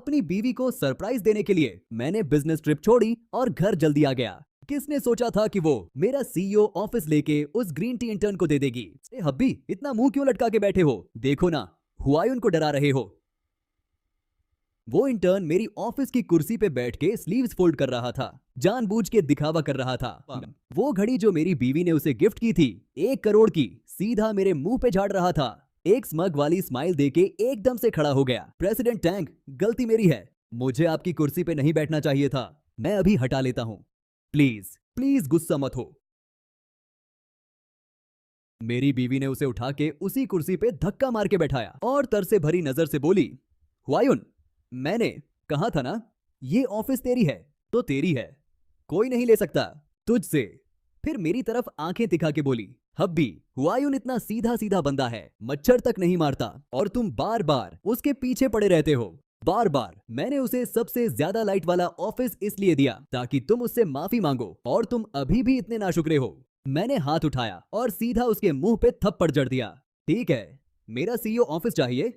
अपनी बीवी को सरप्राइज देने के लिए मैंने बिजनेस ट्रिप छोड़ी और घर जल्दी आ गया। किसने सोचा था कि वो मेरा सीईओ ऑफिस लेके उस ग्रीन टी इंटर्न को दे देगी। हब्बी, इतना मुंह क्यों लटका के बैठे हो? देखो ना, हुआयुन को डरा रहे हो। वो इंटर्न मेरी ऑफिस की कुर्सी पे बैठ के स्लीव्स फोल्ड कर रहा था, जानबूझ के दिखावा कर रहा था। वो घड़ी जो मेरी बीवी ने उसे गिफ्ट की थी, 1 करोड़ की, सीधा मेरे मुंह पे झाड़ रहा था। एक स्मग वाली स्माइल देके एकदम से खड़ा हो गया। प्रेसिडेंट टैंग, गलती मेरी है, मुझे आपकी कुर्सी पे नहीं बैठना चाहिए था, मैं अभी हटा लेता हूं। प्लीज प्लीज गुस्सा मत हो। मेरी बीवी ने उसे उठा के उसी कुर्सी पे धक्का मार के बैठाया और तरसे भरी नजर से बोली, हुआयुन, मैंने कहा था ना, ये ऑफिस तेरी है तो तेरी है, कोई नहीं ले सकता तुझसे। फिर मेरी तरफ आंखें दिखा के बोली, हब्बी, हुआयुन इतना सीधा सीधा बंदा है, मच्छर तक नहीं मारता और तुम बार बार उसके पीछे पड़े रहते हो। बार बार मैंने उसे सबसे ज्यादा लाइट वाला ऑफिस इसलिए दिया ताकि तुम उससे माफी मांगो, और तुम अभी भी इतने नाशुक्रे हो। मैंने हाथ उठाया और सीधा उसके मुंह पे थप्पड़ जड़ दिया। ठीक है, मेरा सीईओ ऑफिस चाहिए?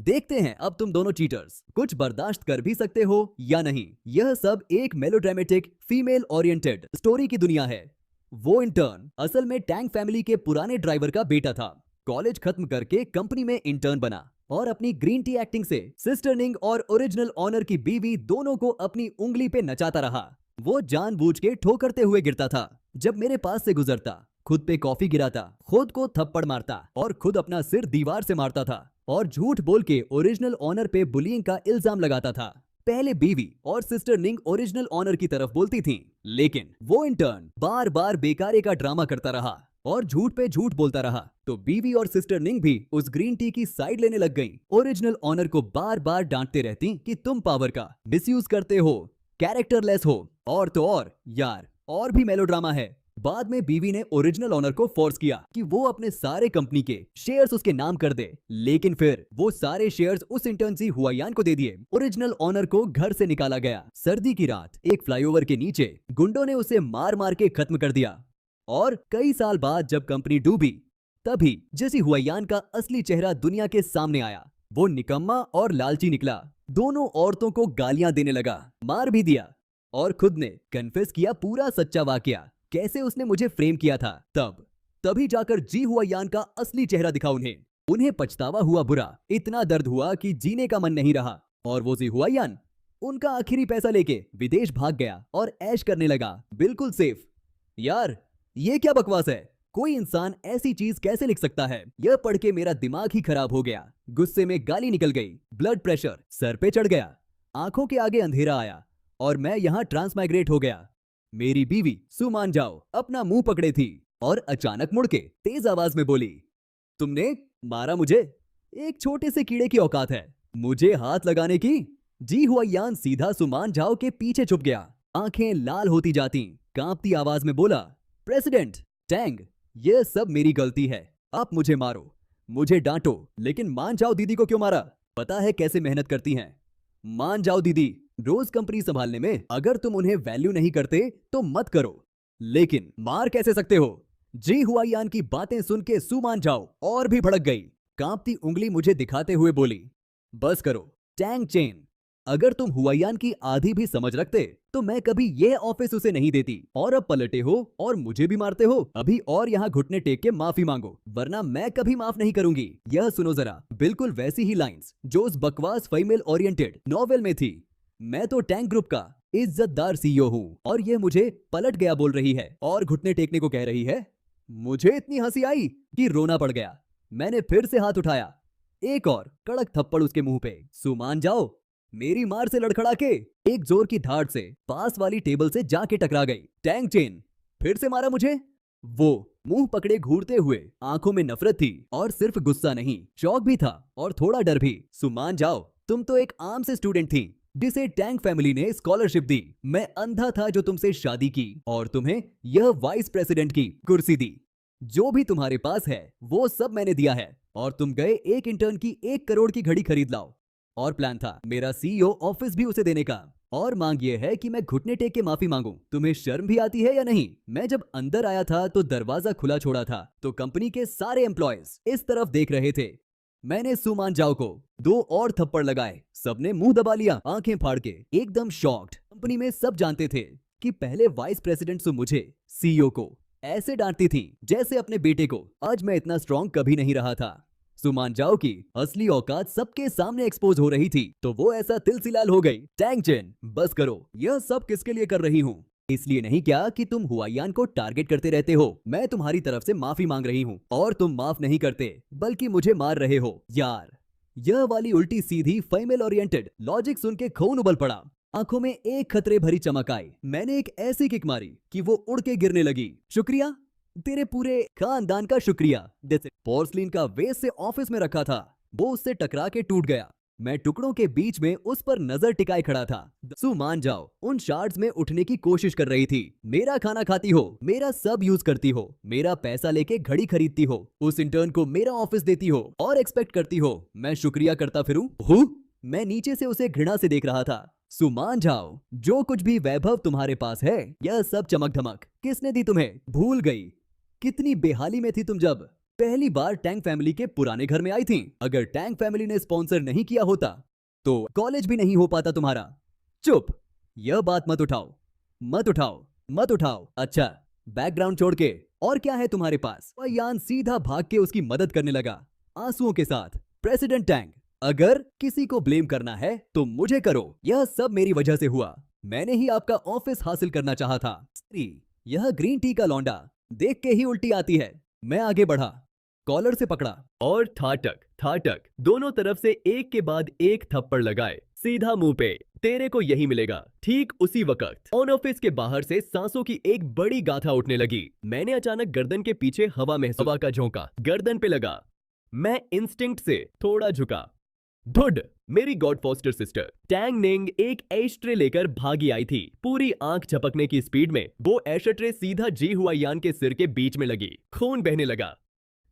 देखते हैं अब तुम दोनों चीटर्स कुछ बर्दाश्त कर भी सकते हो या नहीं। यह सब एक मेलोड्रामेटिक फीमेल ओरिएंटेड स्टोरी की दुनिया है। वो इंटर्न असल में टैंग फैमिली के पुराने ड्राइवर का बेटा था। कॉलेज खत्म करके कंपनी में इंटर्न बना और अपनी ग्रीन टी एक्टिंग से सिस्टर निंग और ओरिजिनल ऑनर की बीवी दोनों को अपनी उंगली पे नचाता रहा। वो जानबूझ के ठोकरते हुए गिरता था। जब मेरे पास से गुजरता, खुद पे कॉफी गिराता, खुद को थप्पड़ मारता और खुद अपना सिर दीवार से मारता था और झूठ बोल के ओरिजिनल ऑनर पे बुलिंग का इल्जाम लगाता था। पहले बीवी और सिस्टर निंग ओरिजिनल ऑनर की तरफ बोलती थीं, लेकिन वो इंटर्न बार बार बेकारे का ड्रामा करता रहा और झूठ पे झूठ बोलता रहा, तो बीवी और सिस्टर निंग भी उस ग्रीन टी की साइड लेने लग गईं। ओरिजिनल ऑनर को बार बार डांटते रहती कि तुम पावर का मिसयूज करते हो, कैरेक्टरलेस हो, और तो और यार, और भी मेलोड्रामा है। बाद में बीवी ने ओरिजिनल ऑनर को फोर्स किया कि वो अपने सारे कंपनी के शेयर्स उसके नाम कर दे, लेकिन फिर वो सारे शेयर्स उस इंटर्न सी हुआयान को दे दिए। ओरिजिनल ऑनर को घर से निकाला गया। सर्दी की रात एक फ्लाईओवर के नीचे गुंडों ने उसे मार मार के खत्म कर दिया। और कई साल बाद जब कंपनी डूबी, तभी जैसी हुआयान का असली चेहरा दुनिया के सामने आया। वो निकम्मा और लालची निकला, दोनों औरतों को गालियां देने लगा, मार भी दिया और खुद ने कन्फेस किया पूरा सच्चा वाकया, कैसे उसने मुझे फ्रेम किया था। तभी जाकर जी हुआयान का असली चेहरा दिखा उन्हें पछतावा हुआ बुरा, इतना दर्द हुआ कि जीने का मन नहीं रहा। और वो जी हुआयान उनका आखिरी पैसा लेके विदेश भाग गया और ऐश करने लगा, बिल्कुल सेफ। यार, ये क्या बकवास है? कोई इंसान ऐसी चीज कैसे लिख सकता है? यह पढ़ के मेरा दिमाग ही खराब हो गया। गुस्से में गाली निकल गई, ब्लड प्रेशर सर पे चढ़ गया, आंखों के आगे अंधेरा आया और मैं यहाँ ट्रांसमाइग्रेट हो गया। मेरी बीवी सुमान जाओ अपना मुंह पकड़े थी और अचानक मुड़ के तेज आवाज में बोली, तुमने मारा मुझे? एक छोटे से कीड़े की औकात है मुझे हाथ लगाने की? जी हुआयान सीधा सुमान जाओ के पीछे छुप गया, आंखें लाल होती जाती, कांपती आवाज में बोला, प्रेसिडेंट टैंग, ये सब मेरी गलती है, आप मुझे मारो, मुझे डांटो, लेकिन मान जाओ दीदी को क्यों मारा? पता है कैसे मेहनत करती हैं। मान जाओ दीदी, रोज कंपनी संभालने में अगर तुम उन्हें वैल्यू नहीं करते तो मत करो, लेकिन मार कैसे सकते हो? जी हुआयान की बातें सुन के सुमान जाओ और भी भड़क गई, कांपती उंगली मुझे दिखाते हुए बोली, बस करो टैंग चेन, अगर तुम हुआयान की आधी भी समझ रखते तो मैं कभी ये ऑफिस उसे नहीं देती। और अब पलटे हो और मुझे भी मारते हो। अभी और यहाँ घुटने टेक के माफी मांगो, वरना मैं कभी माफ नहीं करूंगी। यह सुनो जरा, बिल्कुल वैसी ही लाइंस जो उस बकवास फीमेल ओरिएंटेड नॉवेल में थी। मैं तो टैंक ग्रुप का इज्जतदार सीईओ हूँ और ये मुझे पलट गया बोल रही है और घुटने टेकने को कह रही है। मुझे इतनी हंसी आई कि रोना पड़ गया। मैंने फिर से हाथ उठाया, एक और कड़क थप्पड़ उसके मुंह पे। सुमान जाओ मेरी मार से लड़खड़ा के एक जोर की धाड़ से पास वाली टेबल से जाके टकरा गई। टैंग चेन फिर से मारा मुझे। वो मुंह पकड़े घूरते हुए, आंखों में नफरत थी और सिर्फ गुस्सा नहीं, शौक भी था और थोड़ा डर भी। सुमान जाओ, तुम तो एक आम से स्टूडेंट थी जिसे टैंक फैमिली ने स्कॉलरशिप दी। मैं अंधा था जो तुमसे शादी की और तुम्हें यह वाइस प्रेसिडेंट की कुर्सी दी। जो भी तुम्हारे पास है वो सब मैंने दिया है और तुम गए एक इंटर्न की 1 करोड़ की घड़ी खरीद लाओ। और प्लान था मेरा सीईओ ऑफिस भी उसे देने का। और मांग ये है कि मैं घुटने टेक के माफी मांगूं। तुम्हें शर्म भी आती है या नहीं? मैं जब अंदर आया था तो दरवाजा खुला छोड़ा था, तो कंपनी के सारे एम्प्लॉयज इस तरफ देख रहे थे मैंने सुमान जाओ को 2 और थप्पड़ लगाए। सबने मुंह दबा लिया, आंखें फाड़ के, एकदम शॉक्ड। कंपनी में सब जानते थे कि पहले वाइस प्रेसिडेंट सु मुझे, सीईओ को ऐसे डांटती थी जैसे अपने बेटे को। आज मैं इतना स्ट्रांग कभी नहीं रहा था। सुमान जाओ की असली औकात सबके सामने एक्सपोज हो रही थी, तो वो ऐसा तिलसिलाल हो गई। टैंग चेन, बस करो, यह सब किसके लिए कर रही हूँ? इसलिए नहीं क्या कि तुम हुआयान को टारगेट करते रहते हो। मैं तुम्हारी तरफ से माफी मांग रही हूँ और तुम माफ नहीं करते बल्कि मुझे मार रहे हो। यार, यह वाली उल्टी सीधी फीमेल ओरिएंटेड लॉजिक सुन के खून उबल पड़ा। आंखों में एक खतरे भरी चमक आई। मैंने एक ऐसी किक मारी कि वो उड़ के गिरने लगी। शुक्रिया, तेरे पूरे खानदान का शुक्रिया। जैसे पोर्सलिन का वेस से ऑफिस में रखा था, वो उससे टकरा के टूट गया। मैं टुकड़ों के बीच में उस पर नजर टिकाए खड़ा था। सु मान जाओ उन शार्ड्स में उठने की कोशिश कर रही थी। मेरा खाना खाती हो, मेरा सब यूज करती हो, मेरा पैसा लेके घड़ी खरीदती हो, उस इंटर्न को मेरा ऑफिस देती हो और एक्सपेक्ट करती हो मैं शुक्रिया करता फिरूं? मैं नीचे से उसे घृणा से देख रहा था। सु मान जाओ, जो कुछ भी वैभव तुम्हारे पास है, यह सब चमक धमक किसने दी तुम्हें? भूल गई कितनी बेहाली में थी तुम जब पहली बार टैंग फैमिली के पुराने घर में आई थी। अगर टैंग फैमिली ने स्पॉन्सर नहीं किया होता तो कॉलेज भी नहीं हो पाता तुम्हारा। चुप, यह बात मत उठाओ, मत उठाओ, मत उठाओ। अच्छा, बैकग्राउंड छोड़ के और क्या है तुम्हारे पास? यान सीधा भाग के उसकी मदद करने लगा आंसुओं के साथ। प्रेसिडेंट टैंग, अगर किसी को ब्लेम करना है तो मुझे करो। यह सब मेरी वजह से हुआ। मैंने ही आपका ऑफिस हासिल करना चाहा था। यह ग्रीन टी का लौंडा देख के ही उल्टी आती है। मैं आगे बढ़ा, कॉलर से पकड़ा और ठाटक दोनों तरफ से एक के बाद एक थप्पड़ लगाए, सीधा मुंह पे। तेरे को यही मिलेगा। ठीक उसी वक्त ऑन ऑफिस के बाहर से सांसों की एक बड़ी गाथा उठने लगी। मैंने अचानक गर्दन के पीछे हवा का झोंका गर्दन पे लगा। मैं इंस्टिंक्ट से थोड़ा झुका। धुड, मेरी गॉड फॉस्टर सिस्टर टैंग निंग एक एश ट्रे लेकर भागी आई थी। पूरी आंख झपकने की स्पीड में वो एश ट्रे सीधा जी हुआयान के सिर के बीच में लगी। खून बहने लगा।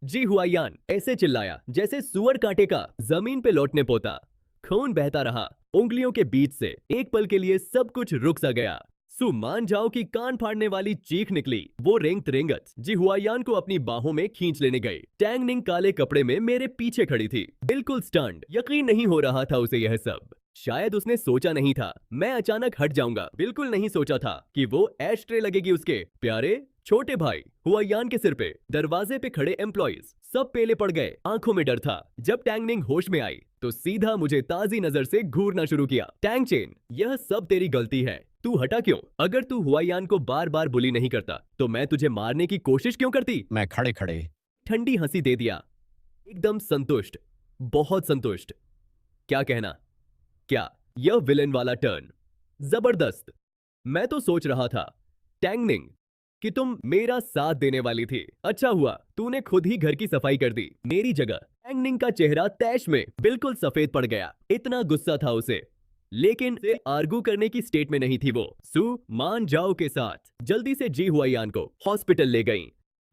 जी हुआयान ऐसे चिल्लाया जैसे सुअर कांटे का जमीन पे लौटने पोता। खून बहता रहा। उंगलियों के बीच से एक पल के लिए सब कुछ रुक सा गया। सु मान जाओ की कान फाड़ने वाली चीख निकली। वो रेंगत रेंगत जी हुआयान को अपनी बाहों में खींच लेने गई। टैंग निंग काले कपड़े में मेरे पीछे खड़ी थी, बिल्कुल स्टन्ड। यकीन नहीं हो रहा था उसे यह सब। शायद उसने सोचा नहीं था मैं अचानक हट जाऊंगा। बिल्कुल नहीं सोचा था कि वो एश ट्रे लगेगी उसके प्यारे छोटे भाई हुआयान के सिर पे। दरवाजे पे खड़े एम्प्लॉइज सब पेले पड़ गए। आंखों में डर था। जब टैंग निंग होश में आई तो सीधा मुझे ताजी नजर से घूरना शुरू किया। टैंग चेन, यह सब तेरी गलती है। तू हटा क्यों? अगर तू हुआयान को बार बार बुली नहीं करता तो मैं तुझे मारने की कोशिश क्यों करती? मैं खड़े खड़े ठंडी हंसी दे दिया, एकदम संतुष्ट, बहुत संतुष्ट। क्या कहना? क्या यह विलेन वाला टर्न? जबरदस्त। मैं तो सोच रहा था टैंग निंग कि तुम मेरा साथ देने वाली थी। अच्छा हुआ तूने खुद ही घर की सफाई कर दी मेरी जगह। टैंग निंग का चेहरा तैश में बिल्कुल सफेद पड़ गया। इतना गुस्सा था उसे, लेकिन से आर्गू करने की स्टेट में नहीं थी वो। सु मान जाओ के साथ जल्दी से जी हुआयान को हॉस्पिटल ले गई।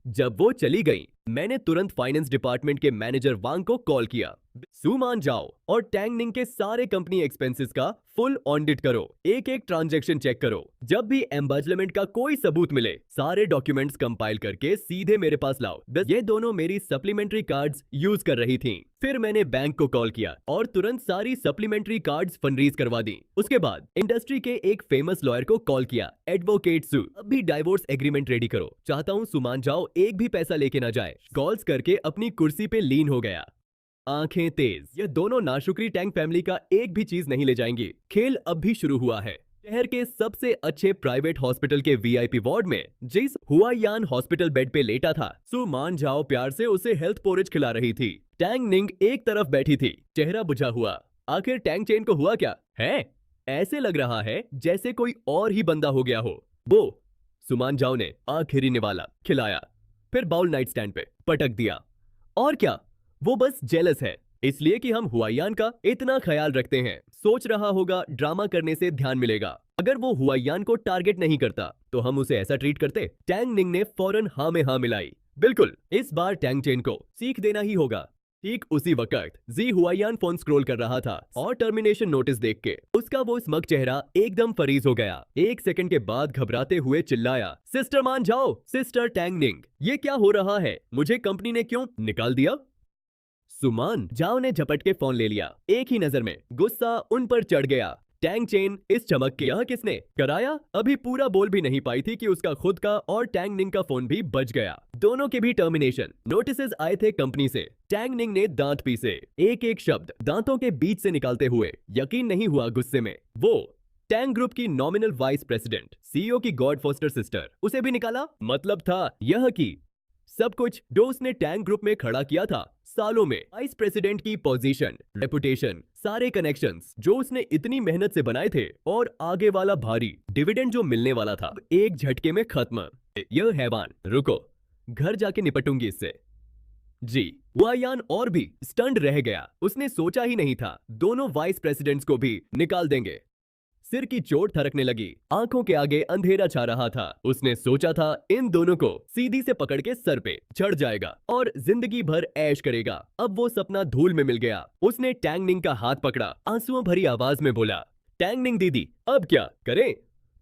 जब वो चली गई मैंने तुरंत फाइनेंस डिपार्टमेंट के मैनेजर वांग को कॉल किया। सु मान जाओ और टैंग निंग के सारे कंपनी एक्सपेंसेस का फुल ऑडिट करो, एक एक ट्रांजैक्शन चेक करो। जब भी एम्बेजलमेंट का कोई सबूत मिले सारे डॉक्यूमेंट्स कंपाइल करके सीधे मेरे पास लाओ। ये दोनों मेरी सप्लीमेंट्री कार्ड्स यूज कर रही थीं। फिर मैंने बैंक को कॉल किया और तुरंत सारी सप्लीमेंट्री कार्ड्स फंडरीज करवा दी। उसके बाद इंडस्ट्री के एक फेमस लॉयर को कॉल किया, एडवोकेट सु। अब भी डाइवोर्स एग्रीमेंट रेडी करो। चाहता हूँ सु मान जाओ एक भी पैसा लेके ना जाए। कॉल्स करके अपनी कुर्सी पे लीन हो गया, आंखें तेज। ये दोनों नाशुक्री टैंग फैमिली का एक भी चीज नहीं ले जाएंगी। खेल अब भी शुरू हुआ है। शहर के सबसे अच्छे प्राइवेट हॉस्पिटल के वीआईपी वार्ड में जिस हुआयान हॉस्पिटल बेड पे लेटा था, सु मान जाओ प्यार से उसे हेल्थ पोरेज खिला रही थी। टैंग निंग एक तरफ बैठी थी, चेहरा बुझा हुआ। आखिर टैंग चेन को हुआ क्या है? ऐसे लग रहा है जैसे कोई और ही बंदा हो गया हो। वो सुमान जाओ ने आखिरी निवाला खिलाया, फिर बाउल नाइट स्टैंड पे पटक दिया। और क्या, वो बस जेलस है इसलिए कि हम हुआयान का इतना ख्याल रखते हैं। सोच रहा होगा ड्रामा करने से ध्यान मिलेगा। अगर वो हुआयान को टारगेट नहीं करता तो हम उसे ऐसा ट्रीट करते। टैंग निंग ने फौरन हाँ में हाँ मिलाई। बिल्कुल, इस बार टैंग चेन को सीख देना ही होगा। ठीक उसी वक्त जी हुआयान फोन स्क्रॉल कर रहा था और टर्मिनेशन नोटिस देख के उसका वो स्मग चेहरा एकदम फरीज हो गया। एक सेकंड के बाद घबराते हुए चिल्लाया, सिस्टर मान जाओ, सिस्टर टैंग निंग, ये क्या हो रहा है? मुझे कंपनी ने क्यों निकाल दिया? सुमान जाओ ने झपट के फोन ले लिया। एक ही नजर में गुस्सा उन पर चढ़ गया। टैंग चेन इस चमक के यह किसने कराया? अभी पूरा बोल भी नहीं पाई थी कि उसका खुद का और टैंग निंग का फोन भी बज गया। दोनों के भी टर्मिनेशन नोटिसेस आए थे कंपनी से। टैंग निंग ने दांत पीसे, एक एक शब्द दांतों के बीच से निकालते हुए। यकीन नहीं हुआ गुस्से में। वो टैंग ग्रुप की नॉमिनल वाइस प्रेसिडेंट, सीईओ की गॉड फॉस्टर सिस्टर, उसे भी निकाला। मतलब था यह कि सब कुछ जो उसने टैंग ग्रुप में खड़ा किया था सालों में, वाइस प्रेसिडेंट की पोजीशन, रेपुटेशन, सारे कनेक्शंस जो उसने इतनी मेहनत से बनाए थे और आगे वाला भारी डिविडेंड जो मिलने वाला था, एक झटके में खत्म। यह हैवान, रुको, घर जाके निपटूंगी इससे। जी, वायान और भी स्टंड रह गया। उसने सोचा ही नहीं था दोनों वाइस प्रेसिडेंट्स को भी निकाल देंगे। सिर की चोट थरकने लगी, आंखों के आगे अंधेरा छा रहा था। उसने सोचा था इन दोनों को सीधी से पकड़ के सर पे चढ़ जाएगा और जिंदगी भर ऐश करेगा। अब वो सपना धूल में मिल गया। उसने टैंग निंग का हाथ पकड़ा, आंसुओं भरी आवाज में बोला, टैंग निंग दीदी अब क्या करें?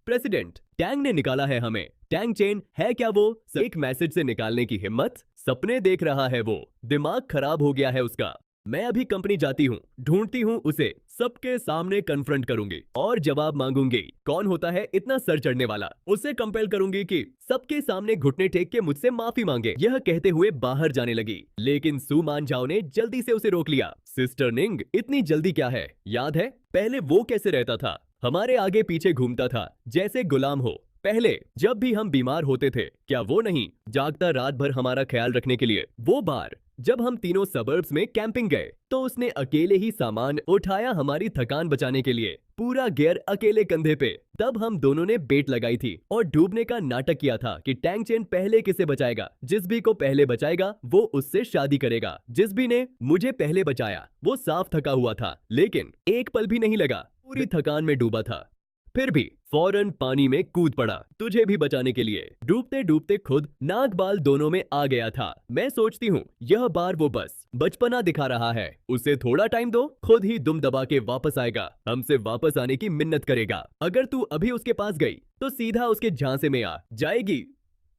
प्रेसिडेंट, टैंग ने निकाला है हमें। टैंग चेन है क्या वो एक मैसेज से निकालने की हिम्मत? सपने देख रहा है वो, दिमाग खराब हो गया है उसका। मैं अभी कंपनी जाती हूँ, ढूंढती हूँ उसे, सबके सामने कन्फ्रंट करूंगी और जवाब मांगूंगी कौन होता है इतना सर चढ़ने वाला। उसे कंपेल करूंगी कि सबके सामने घुटने टेक के मुझसे माफी मांगे। यह कहते हुए बाहर जाने लगी, लेकिन सू मान जाओ ने जल्दी से उसे रोक लिया। सिस्टर निंग, इतनी जल्दी क्या है? याद है पहले वो कैसे रहता था? हमारे आगे पीछे घूमता था जैसे गुलाम हो। पहले जब भी हम बीमार होते थे, क्या वो नहीं जागता रात भर हमारा ख्याल रखने के लिए? वो बार जब हम तीनों सबर्ब्स में कैंपिंग गए तो उसने अकेले ही सामान उठाया हमारी थकान बचाने के लिए, पूरा गियर अकेले कंधे पे। तब हम दोनों ने बेट लगाई थी और डूबने का नाटक किया था कि टैंग चेन पहले किसे बचाएगा। जिस भी को पहले बचाएगा वो उससे शादी करेगा। जिस भी ने मुझे पहले बचाया वो साफ थका हुआ था, लेकिन एक पल भी नहीं लगा, पूरी थकान में डूबा था। फिर भी फौरन पानी में कूद पड़ा तुझे भी बचाने के लिए। डूबते डूबते खुद नाक बाल दोनों में आ गया था। मैं सोचती हूँ यह बार वो बस बचपना दिखा रहा है। उसे थोड़ा टाइम दो, खुद ही दुम दबा के वापस आएगा, हमसे वापस आने की मिन्नत करेगा। अगर तू अभी उसके पास गई तो सीधा उसके झांसे में आ जाएगी।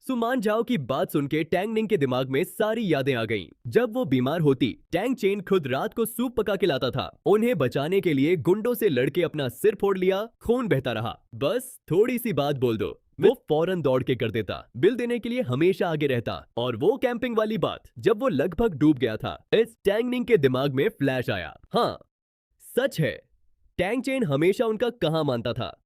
सुमान जाओ की बात सुन के टैंग निंग के दिमाग में सारी यादें आ गईं। जब वो बीमार होती, टैंग चेन खुद रात को सूप पका के लाता था। उन्हें बचाने के लिए गुंडों से लड़के अपना सिर फोड़ लिया, खून बहता रहा। बस थोड़ी सी बात बोल दो, वो फौरन दौड़ के कर देता। बिल देने के लिए हमेशा आगे रहता। और वो कैंपिंग वाली बात, जब वो लगभग डूब गया था, इस टैंग निंग के दिमाग में फ्लैश आया। हाँ सच है, टैंग चेन हमेशा उनका कहा मानता था,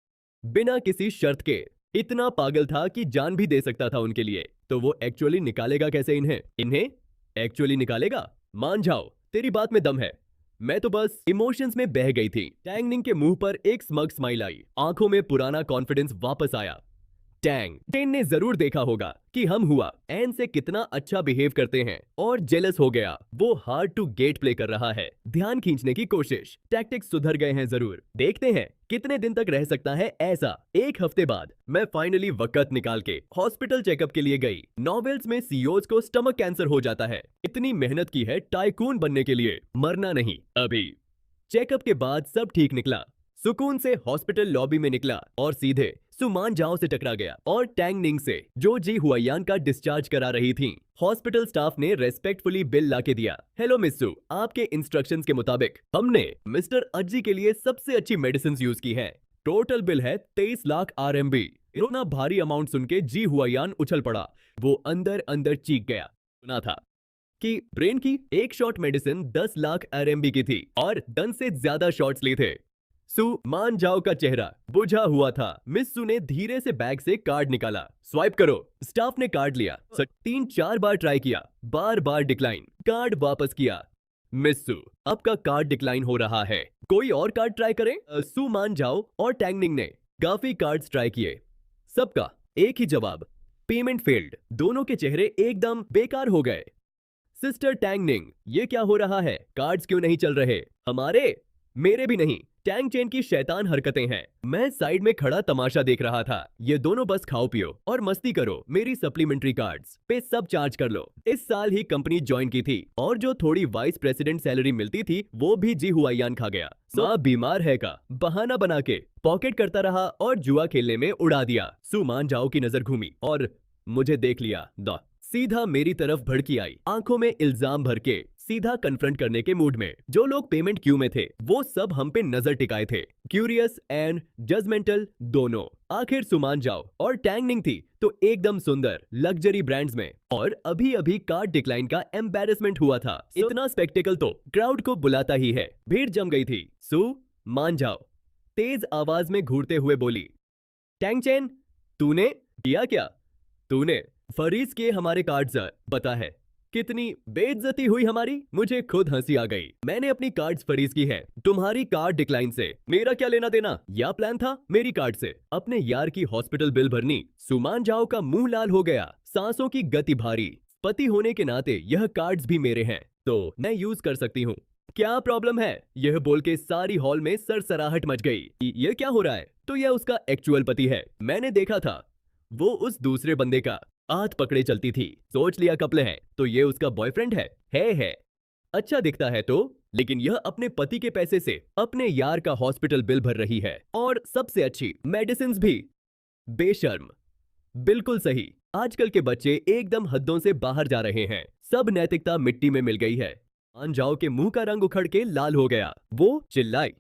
बिना किसी शर्त के। इतना पागल था कि जान भी दे सकता था उनके लिए। तो वो एक्चुअली निकालेगा कैसे इन्हें एक्चुअली निकालेगा? मान जाओ तेरी बात में दम है। मैं तो बस इमोशंस में बह गई थी। टैंग निंग के मुंह पर एक स्मग स्माइल आई, आंखों में पुराना कॉन्फिडेंस वापस आया। टैंग चेन ने जरूर देखा होगा कि हम हुआ एन से कितना अच्छा बिहेव करते हैं और जेलस हो गया। वो हार्ड टू गेट प्ले कर रहा है, ध्यान खींचने की कोशिश। टैक्टिक्स सुधर गए हैं जरूर। देखते हैं कितने दिन तक रह सकता है ऐसा। एक हफ्ते बाद मैं फाइनली वक्त निकाल के हॉस्पिटल चेकअप के लिए गई। नॉवेल्स में सीईओज को स्टमक कैंसर हो जाता है। इतनी मेहनत की है टाइकून बनने के लिए, मरना नहीं। अभी चेकअप के बाद सब ठीक निकला। सुकून से हॉस्पिटल लॉबी में निकला और सीधे सुमान जाओ से टकरा गया और टैंग निंग से, जो जी हुआयान का डिस्चार्ज करा रही थी। हॉस्पिटल स्टाफ ने रेस्पेक्टफुली बिल लाके दिया। हेलो मिस सू, आपके इंस्ट्रक्शंस के मुताबिक हमने मिस्टर अज्जी के लिए सबसे अच्छी मेडिसिन यूज की है। टोटल बिल है 23 लाख RMB। इतना भारी अमाउंट सुन के जी हुआयान उछल पड़ा। वो अंदर अंदर चीख गया। सुना था कि ब्रेन की एक शॉट मेडिसिन 10 लाख RMB की थी और 10 से ज्यादा शॉट्स लिए थे। सू मान जाओ का चेहरा बुझा हुआ था। मिस सू ने धीरे से बैग से कार्ड निकाला। स्वाइप करो। स्टाफ ने कार्ड लिया। 3-4 बार ट्राई किया, बार बार डिक्लाइन। कार्ड वापस किया। मिस सू, आपका कार्ड डिक्लाइन हो रहा है, कोई और कार्ड ट्राई करें। सू मान जाओ और टैंग निंग ने काफी कार्ड्स ट्राई किए, सबका एक ही जवाब, पेमेंट फेल्ड। दोनों के चेहरे एकदम बेकार हो गए। सिस्टर टैंग निंग, ये क्या हो रहा है? कार्ड्स क्यों नहीं चल रहे? हमारे, मेरे भी नहीं। टैंग चेन की शैतान हरकतें हैं। मैं साइड में खड़ा तमाशा देख रहा था। ये दोनों बस खाओ पियो और मस्ती करो। मेरी सप्लीमेंट्री कार्ड्स पे सब चार्ज कर लो। इस साल ही कंपनी ज्वाइन की थी और जो थोड़ी वाइस प्रेसिडेंट सैलरी मिलती थी वो भी जी हुआयान खा गया। माँ बीमार है का बहाना बना के पॉकेट करता रहा और जुआ खेलने में उड़ा दिया। सू मान जाओ की नजर घूमी और मुझे देख लिया। सीधा मेरी तरफ भड़की आई, आंखों में इल्जाम भर के सीधा कन्फ्रंट करने के मूड में। जो लोग पेमेंट क्यू में थे वो सब हम पे नजर टिकाए थे, क्यूरियस एंड जजमेंटल दोनों। आखिर सुमान जाओ और टैंग निंग थी तो एकदम सुंदर लग्जरी ब्रांड्स में, और अभी अभी कार्ड डिक्लाइन का एम्बेरसमेंट हुआ था। इतना स्पेक्टेकल तो क्राउड को बुलाता ही है। भीड़ जम गई थी। मान जाओ तेज आवाज में घूरते हुए बोली, टैंग चेन तूने किया क्या? तूने फरीज किए हमारे कार्ड्स, पता है कितनी बेइज्जती हुई हमारी? मुझे खुद हंसी आ गई। मैंने अपनी कार्ड्स फरीज की है, तुम्हारी कार्ड डिक्लाइन से मेरा क्या लेना देना? या प्लान था मेरी कार्ड से अपने यार की हॉस्पिटल बिल भरनी? सुमान जाओ का मुंह लाल हो गया, सांसों की गति भारी। पति होने के नाते यह कार्ड्स भी मेरे हैं तो मैं यूज कर सकती हूँ, क्या प्रॉब्लम है? यह बोल के सारी हॉल में सरसराहट मच गई। ये क्या हो रहा है? तो यह उसका एक्चुअल पति है। मैंने देखा था वो उस दूसरे बंदे का हाथ पकड़े चलती थी। सोच लिया कपल है तो ये उसका बॉयफ्रेंड है। अच्छा दिखता है तो, लेकिन यह अपने पति के पैसे से अपने यार का हॉस्पिटल बिल भर रही है, और सबसे अच्छी मेडिसिन भी। बेशर्म। बिल्कुल सही। आजकल के बच्चे एकदम हद्दों से बाहर जा रहे हैं। सब नैतिकता मिट्टी में मिल गई है। जाओ के मुंह का रंग उखड़ के लाल हो गया। वो चिल्लाई,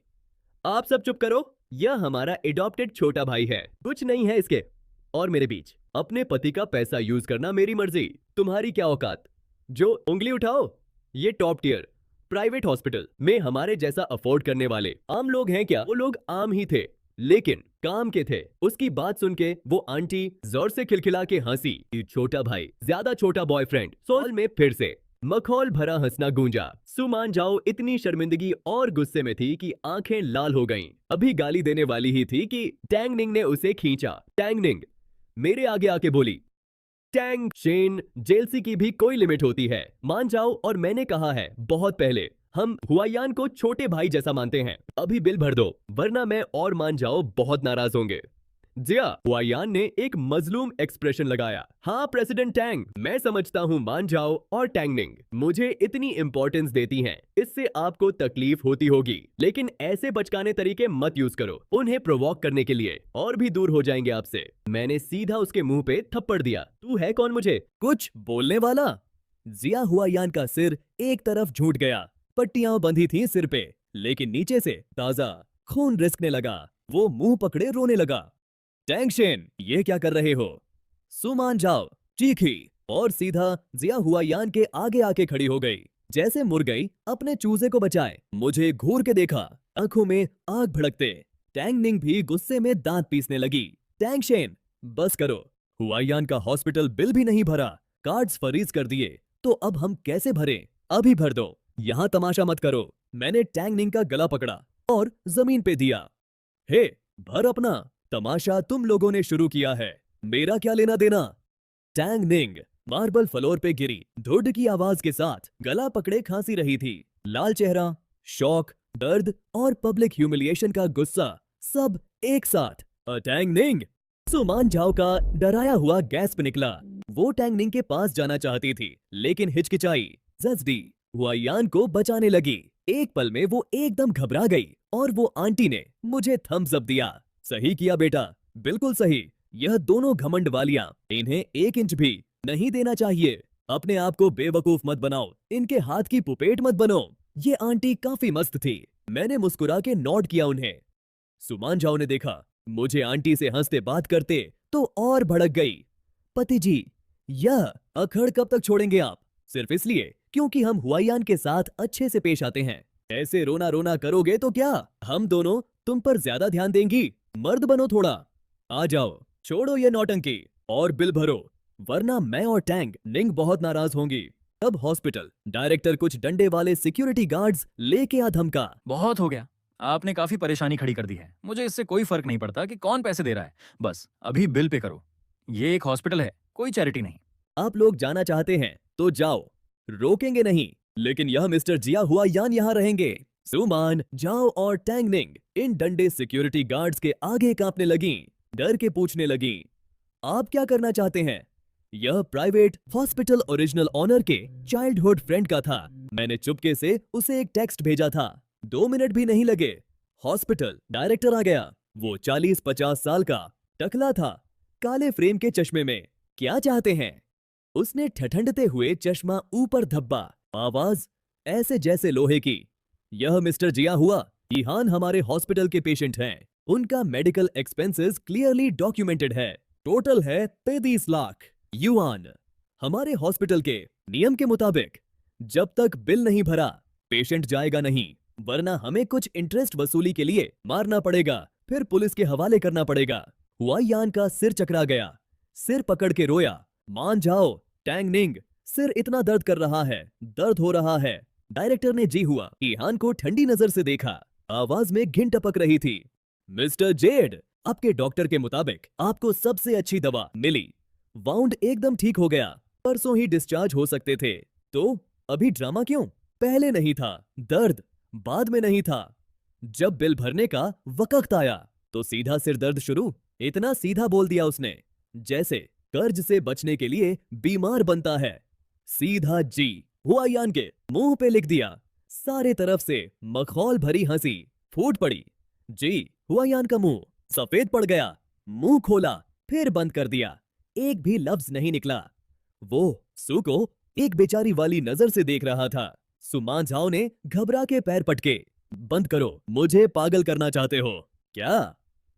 आप सब चुप करो, यह हमारा एडॉप्टेड छोटा भाई है, कुछ नहीं है इसके और मेरे बीच। अपने पति का पैसा यूज करना मेरी मर्जी, तुम्हारी क्या औकात? जो उंगली उठाओ। ये टॉप टियर प्राइवेट हॉस्पिटल में हमारे जैसा अफोर्ड करने वाले आम लोग हैं क्या? वो लोग आम ही थे लेकिन काम के थे। उसकी बात सुन के वो आंटी जोर से खिलखिला के हंसी। छोटा भाई ज्यादा छोटा बॉयफ्रेंड। सोल में फिर से मखौल भरा हंसना गूंजा। सुमान जाओ इतनी शर्मिंदगी और गुस्से में थी कि आंखें लाल हो गईं। अभी गाली देने वाली ही थी कि टैंग निंग ने उसे खींचा। टैंग निंग मेरे आगे आके बोली, टैंग शेन जेलसी की भी कोई लिमिट होती है, मान जाओ। और मैंने कहा है बहुत पहले, हम हुआयान को छोटे भाई जैसा मानते हैं। अभी बिल भर दो वरना मैं और मान जाओ बहुत नाराज होंगे। जिया हुआयान ने एक मजलूम एक्सप्रेशन लगाया। हाँ प्रेसिडेंट टैंग, मैं समझता हूँ मान जाओ और टैंग निंग मुझे इतनी इंपॉर्टेंस देती हैं, इससे आपको तकलीफ होती होगी, लेकिन ऐसे बचकाने तरीके मत यूज करो उन्हें प्रोवोक करने के लिए, और भी दूर हो जाएंगे आपसे। मैंने सीधा उसके मुंह पे थप्पड़ दिया। तू है कौन मुझे कुछ बोलने वाला? जिया हुआयान का सिर एक तरफ झूठ गया। पट्टियां बंधी थी सिर पे, लेकिन नीचे से ताजा खून रिसकने लगा। वो मुंह पकड़े रोने लगा। टैंग शेन ये क्या कर रहे हो? सुमान जाओ चीखी और सीधा जिया हुआयान के आगे आके खड़ी हो गई, जैसे मुर्गई अपने चूजे को बचाए। मुझे घूर के देखा, आंखों में आग भड़कते। टैंग निंग भी गुस्से में दांत पीसने लगी। टैंग शेन बस करो, हुआयान का हॉस्पिटल बिल भी नहीं भरा, कार्ड्स फ्रीज कर दिए, तो अब हम कैसे भरें? अभी भर दो, यहाँ तमाशा मत करो। मैंने टैंग निंग का गला पकड़ा और जमीन पे दिया। हे भर अपना, तमाशा तुम लोगों ने शुरू किया है, मेरा क्या लेना देना? टैंग निंग मार्बल फ्लोर पे गिरी, धुड की आवाज के साथ गला पकड़े खांसी रही थी। लाल चेहरा, शौक, दर्द और पब्लिक ह्यूमिलिएशन का गुस्सा सब एक साथ। टैंग निंग! सुमान जाओ का डराया हुआ गैस्प निकला। वो टैंग निंग के पास जाना चाहती थी लेकिन हिचकिचाई। जज्दी हुआयान को बचाने लगी। एक पल में वो एकदम घबरा गई और वो आंटी ने मुझे थम्स अप दिया। सही किया बेटा, बिल्कुल सही। यह दोनों घमंड वालियां, इन्हें 1 इंच भी नहीं देना चाहिए। अपने आप को बेवकूफ मत बनाओ, इनके हाथ की पुपेट मत बनो। ये आंटी काफी मस्त थी। मैंने मुस्कुरा के नोट किया उन्हें। सुमान जाओ ने देखा मुझे आंटी से हंसते बात करते तो और भड़क गई। पति जी, यह अखड़ कब तक छोड़ेंगे आप? सिर्फ इसलिए क्योंकि हम हुआयान के साथ अच्छे से पेश आते हैं। ऐसे रोना रोना करोगे तो क्या हम दोनों तुम पर ज्यादा ध्यान देंगी? मर्द बनो थोड़ा। आ जाओ, छोड़ो ये नौटंकी और बिल भरो, वरना मैं और टैंग निंग बहुत नाराज होंगी। तब हॉस्पिटल डायरेक्टर कुछ डंडे वाले सिक्योरिटी गार्ड्स लेके आ धमका। बहुत हो गया, आपने काफी परेशानी खड़ी कर दी है। मुझे इससे कोई फर्क नहीं पड़ता कि कौन पैसे दे रहा है, बस अभी बिल पे करो। ये एक हॉस्पिटल है, कोई चैरिटी नहीं। आप लोग जाना चाहते हैं तो जाओ, रोकेंगे नहीं, लेकिन यह मिस्टर जिया हुआयान यहाँ रहेंगे। सुमान जाओ और टैंग निंग इन डंडे सिक्योरिटी गार्ड्स के आगे कांपने लगी, डर के पूछने लगी, आप क्या करना चाहते हैं? यह प्राइवेट हॉस्पिटल ओरिजिनल ऑनर के चाइल्डहुड फ्रेंड का था। मैंने चुपके से उसे एक टेक्स्ट भेजा था। 2 मिनट भी नहीं लगे, हॉस्पिटल डायरेक्टर आ गया। वो 40-50 साल का टकला था, काले फ्रेम के चश्मे में। क्या चाहते हैं? उसने ठठंडते हुए चश्मा ऊपर धब्बा। आवाज ऐसे जैसे लोहे की। यह मिस्टर जिया हुआ, ईहान हमारे हॉस्पिटल के पेशेंट हैं। उनका मेडिकल एक्सपेंसेस क्लियरली डॉक्यूमेंटेड है। टोटल है 33 लाख युआन। हमारे हॉस्पिटल के नियम के मुताबिक जब तक बिल नहीं भरा पेशेंट जाएगा नहीं, वरना हमें कुछ इंटरेस्ट वसूली के लिए मारना पड़ेगा, फिर पुलिस के हवाले करना पड़ेगा। हुआयान का सिर चकरा गया, सिर पकड़ के रोया। मान जाओ टैंग निंग, सिर इतना दर्द कर रहा है, दर्द हो रहा है। डायरेक्टर ने जी हुआ ईहान को ठंडी नजर से देखा, आवाज में घिन टपक रही थी। मिस्टर जेड, आपके डॉक्टर के मुताबिक आपको सबसे अच्छी दवा मिली। वाउंड एकदम ठीक हो गया, परसों ही डिस्चार्ज हो सकते थे। तो अभी ड्रामा क्यों? पहले नहीं था दर्द, बाद में नहीं था। जब बिल भरने का वक्त आया तो सीधा सिर दर्द शुरू। इतना सीधा बोल दिया उसने जैसे कर्ज से बचने के लिए बीमार बनता है। सीधा जी हुआयान के मुंह पे लिख दिया। सारे तरफ से मखौल भरी हंसी फूट पड़ी। जी हुआयान का मुंह सफेद पड़ गया, मुंह खोला फिर बंद कर दिया, एक भी लफ्ज नहीं निकला। वो सू को एक बेचारी वाली नजर से देख रहा था। सुमान झाओ ने घबरा के पैर पटके। बंद करो, मुझे पागल करना चाहते हो क्या?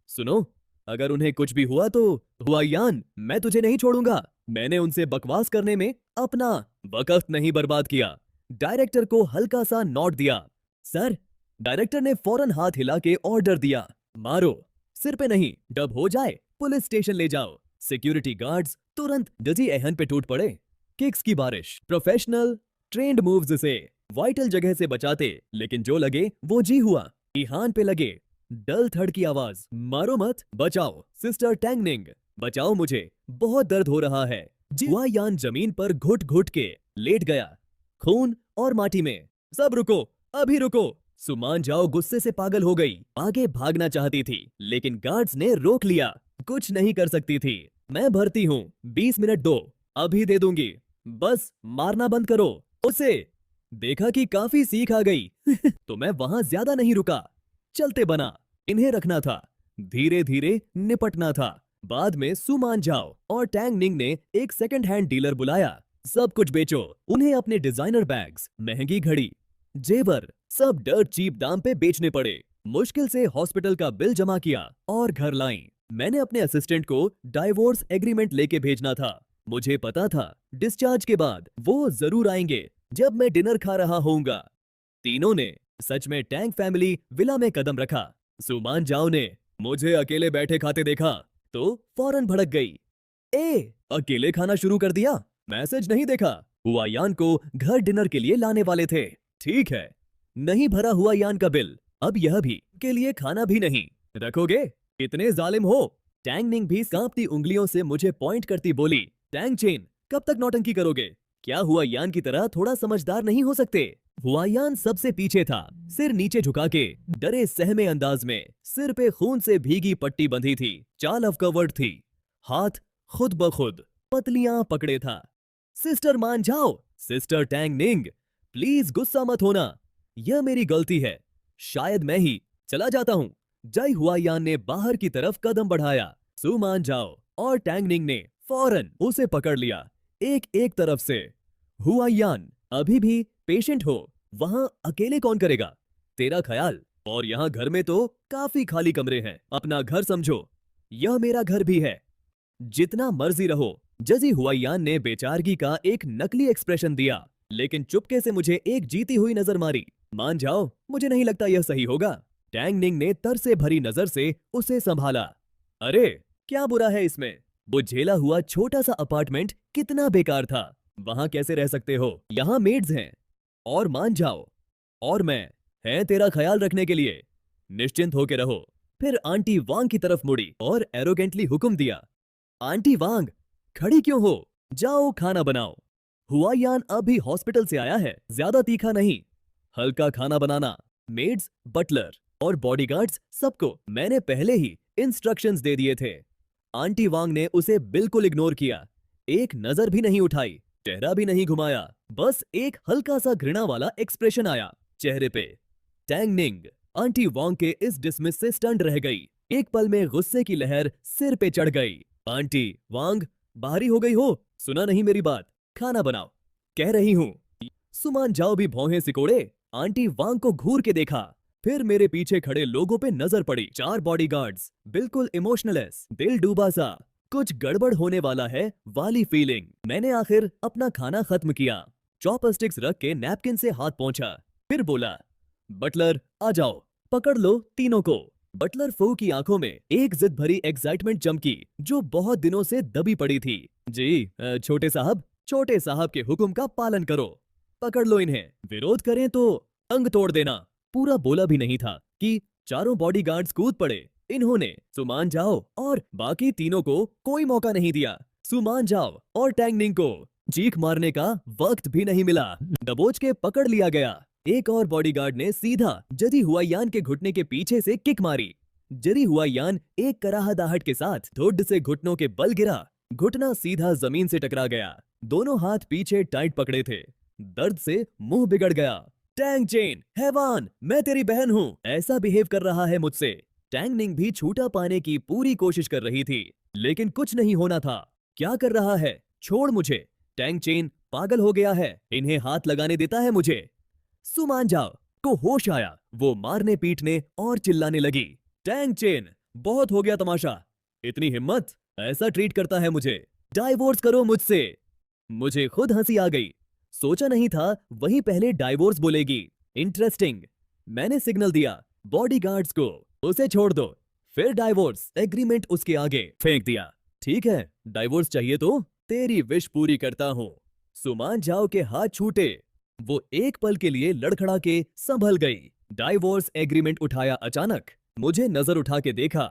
सुनो, अगर उन्हें कुछ भी हुआ तो हुआयान, मैं तुझे नहीं छोड़ूंगा। मैंने उनसे बकवास करने में अपना वक्त नहीं बर्बाद किया। डायरेक्टर को हल्का सा नोट दिया। सर, डायरेक्टर ने फौरन हाथ हिला के ऑर्डर दिया। मारो, सिर पे नहीं, डब हो जाए पुलिस स्टेशन ले जाओ। सिक्योरिटी गार्ड्स तुरंत डजी एहन पे टूट पड़े। किक्स की बारिश, प्रोफेशनल ट्रेंड मूव्स से वाइटल जगह से बचाते, लेकिन जो लगे वो जी हुआ। ईहान पे लगे। डल थड़ की आवाज, मारो मत, बचाओ सिस्टर टैंगनिंग, बचाओ मुझे, बहुत दर्द हो रहा है। हुआयान जमीन पर घुट घुट के लेट गया, खून और माटी में। सब रुको, अभी रुको। सुमान जाओ गुस्से से पागल हो गई, आगे भागना चाहती थी लेकिन गार्ड्स ने रोक लिया। कुछ नहीं कर सकती थी। मैं भरती हूँ, 20 मिनट दो, अभी दे दूंगी, बस मारना बंद करो उसे। देखा कि काफी सीख आ गई तो मैं वहां ज्यादा नहीं रुका, चलते बना। इन्हें रखना था, धीरे धीरे निपटना था। बाद में सुमान जाओ और टैंग निंग ने एक सेकंड हैंड डीलर बुलाया। सब कुछ बेचो। उन्हें अपने डिजाइनर बैग्स, महंगी घड़ी, जेवर सब डर्ट चीप दाम पे बेचने पड़े। मुश्किल से हॉस्पिटल का बिल जमा किया और घर लाई। मैंने अपने असिस्टेंट को डाइवोर्स एग्रीमेंट लेके भेजना था। मुझे पता था डिस्चार्ज के बाद वो जरूर आएंगे जब मैं डिनर खा रहा होऊंगा। तीनों ने सच में टैंग फैमिली विला में कदम रखा। सुमान जाओ ने मुझे अकेले बैठे खाते देखा तो फौरन भड़क गई। अकेले खाना शुरू कर दिया? मैसेज नहीं देखा? हुआयान को घर डिनर के लिए लाने वाले थे। ठीक है, नहीं भरा हुआयान का बिल, अब यह भी के लिए खाना भी नहीं रखोगे? कितने जालिम हो। टैंग निंग भी कांपती उंगलियों से मुझे पॉइंट करती बोली, टैंग चेन, कब तक नौटंकी करोगे? क्या हुआयान की तरह थोड़ा समझदार नहीं हो सकते? हुआयान सबसे पीछे था, सिर नीचे झुका के डरे सहमे अंदाज में। सिर पे खून से भीगी पट्टी बंधी थी, चाल अवकवर्ड थी, हाथ खुद ब खुद पतलियां पकड़े था। सिस्टर मान जाओ, सिस्टर टैंग निंग, प्लीज गुस्सा मत होना, यह मेरी गलती है, शायद मैं ही चला जाता हूँ। जय हुआयान ने बाहर की तरफ कदम बढ़ाया। सु मान जाओ और टैंग निंग ने फौरन उसे पकड़ लिया, एक एक तरफ से। हुआयान, अभी भी पेशेंट हो, वहां अकेले कौन करेगा तेरा ख्याल? और यहाँ घर में तो काफी खाली कमरे हैं, अपना घर समझो, यह मेरा घर भी है, जितना मर्जी रहो। जजी हुआयान ने बेचारगी का एक नकली एक्सप्रेशन दिया, लेकिन चुपके से मुझे एक जीती हुई नजर मारी। मान जाओ, मुझे नहीं लगता यह सही होगा। टैंग निंग ने तर से भरी नजर से उसे संभाला। अरे क्या बुरा है इसमें? वो झेला हुआ छोटा सा अपार्टमेंट कितना बेकार था, वहां कैसे रह सकते हो? यहाँ मेड्स हैं, और मान जाओ, और मैं है तेरा ख्याल रखने के लिए, निश्चिंत होके रहो। फिर आंटी वांग की तरफ मुड़ी और एरोगेंटली हुक्म दिया, आंटी वांग, खड़ी क्यों हो? जाओ खाना बनाओ। हुआयान अभी हॉस्पिटल से आया है, ज्यादा तीखा नहीं, हल्का खाना बनाना। मेड्स, बटलर और बॉडीगार्ड्स सबको मैंने पहले ही इंस्ट्रक्शंस दे दिए थे। आंटी वांग ने उसे बिल्कुल इग्नोर किया, एक नजर भी नहीं उठाई, चेहरा भी नहीं घुमाया, बस एक हल्का सा घृणा वाला एक्सप्रेशन आया चेहरे पे। टैंग निंग आंटी वांग के इस डिसमिस से स्टन्ड रह गई। एक पल में गुस्से की लहर सिर पे चढ़ गई। आंटी वांग, बाहरी हो गई हो? सुना नहीं मेरी बात? खाना बनाओ, कह रही हूं। सुमान जाओ भी भौहें सिकोड़े आंटी वांग को घूर के देखा। फिर मेरे पीछे खड़े लोगों पे नजर पड़ी। 4 बॉडीगार्ड्स, बिल्कुल इमोशनलेस, दिल डूबा सा, कुछ गड़बड़ होने वाला है वाली फीलिंग। मैंने आखिर अपना खाना खत्म किया। चॉपस्टिक्स रख के नैपकिन से हाथ पोंछा, फिर बोला, बटलर आ जाओ, पकड़ लो तीनों को। बटलर फो की आंखों में एक जिद भरी एक्साइटमेंट चमकी जो बहुत दिनों से दबी पड़ी थी। जी छोटे साहब के हुक्म का पालन करो, पकड़ लो इन्हें, विरोध करें तो अंग तोड़ देना। पूरा बोला भी नहीं था कि चारों बॉडीगार्ड्स कूद पड़े। इन्होंने सुमान जाओ और बाकी तीनों को कोई मौका नहीं दिया। सुमान जाओ और टैंगनिंग को चीख मारने का वक्त भी नहीं मिला। दबोच के पकड़ लिया गया। एक और बॉडीगार्ड ने सीधा जरी हुआयान के घुटने के पीछे से किक मारी। जरी हुआयान एक कराहदाहट के साथ धुड्ड से घुटनों के बल गिरा। घुटना सीधा जमीन से टकरा गया। दोनों हाथ पीछे टाइट पकड़े थे। दर्द से मुंह बिगड़ गया। टैंग चेन, हैवान, मैं तेरी बहन हूँ, ऐसा बिहेव कर रहा है मुझसे। टैंगनिंग भी छूटा पाने की पूरी कोशिश कर रही थी, लेकिन कुछ नहीं होना था। क्या कर रहा है? छोड़ मुझे। टैंग चेन पागल हो गया है, इन्हें हाथ लगाने देता है मुझे। सुमान जाओ को होश आया। वो मारने पीटने और चिल्लाने लगी। टैंग चेन, बहुत हो गया तमाशा, इतनी हिम्मत, ऐसा ट्रीट करता है मुझे, डाइवोर्स करो मुझसे। मुझे खुद हंसी आ गई। सोचा नहीं था वही पहले डाइवोर्स बोलेगी। इंटरेस्टिंग। मैंने सिग्नल दिया बॉडीगार्ड्स को, उसे छोड़ दो। फिर डाइवोर्स एग्रीमेंट उसके आगे फेंक दिया। ठीक है, डाइवोर्स चाहिए तो तेरी विश पूरी करता हूं। सुमान जाओ के हाथ छूटे। वो एक पल के लिए लड़खड़ा के संभल गई। डाइवोर्स एग्रीमेंट उठाया अचानक। मुझे नजर उठा के देखा।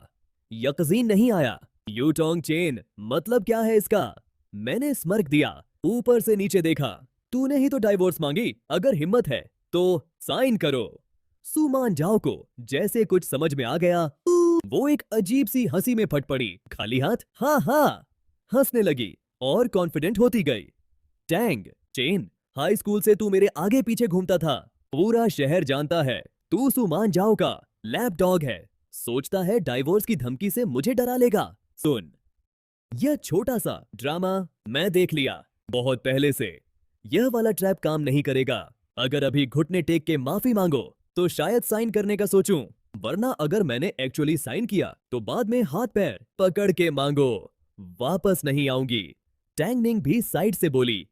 यकीन नहीं आया। यूटोंग चेन, मतलब क्या है इसका? मैंने स्मर्क दिया। ऊपर से नीचे देखा। तूने ही तो डाइवोर्स मांगी, अगर हिम्मत है तो साइन करो। सुमान जाओ को जैसे कुछ समझ में आ गया। वो एक अजीब सी हंसी में फट पड़ी। खाली हाथ हाँ हाँ हंसने लगी और कॉन्फिडेंट होती गई। टैंग चेन, हाई स्कूल से तू मेरे आगे पीछे घूमता था। पूरा शहर जानता है तू सुमान जाओ का लैप डॉग है। सोचता है डाइवोर्स की धमकी से मुझे डरा लेगा। सुन, यह छोटा सा ड्रामा मैं देख लिया बहुत पहले से। यह वाला ट्रैप काम नहीं करेगा। अगर अभी घुटने टेक के माफी मांगो तो शायद साइन करने का सोचूं, वरना अगर मैंने एक्चुअली साइन किया तो बाद में हाथ पैर पकड़ के मांगो, वापस नहीं आऊंगी। टैंगनिंग भी साइड से बोली,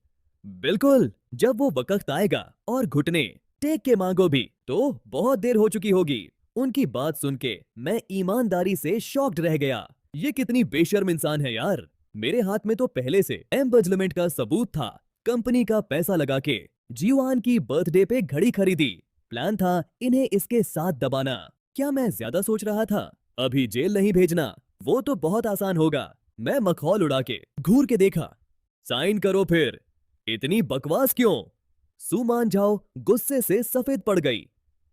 बिल्कुल, जब वो वक्त आएगा और घुटने टेक के मांगो भी तो बहुत देर हो चुकी होगी। उनकी बात सुन के मैं ईमानदारी से शॉक्ड रह गया। ये कितनी बेशर्म इंसान है यार। मेरे हाथ में तो पहले से एम्बेजलमेंट का सबूत था। कंपनी का पैसा लगा के जीवान की बर्थडे पे घड़ी खरीदी। प्लान था इन्हें इसके साथ दबाना। क्या मैं ज्यादा सोच रहा था? अभी जेल नहीं भेजना, वो तो बहुत आसान होगा। मैं मखौल उड़ा के घूर के देखा। साइन करो फिर, इतनी बकवास क्यों? सुमान जाओ गुस्से से सफेद पड़ गई।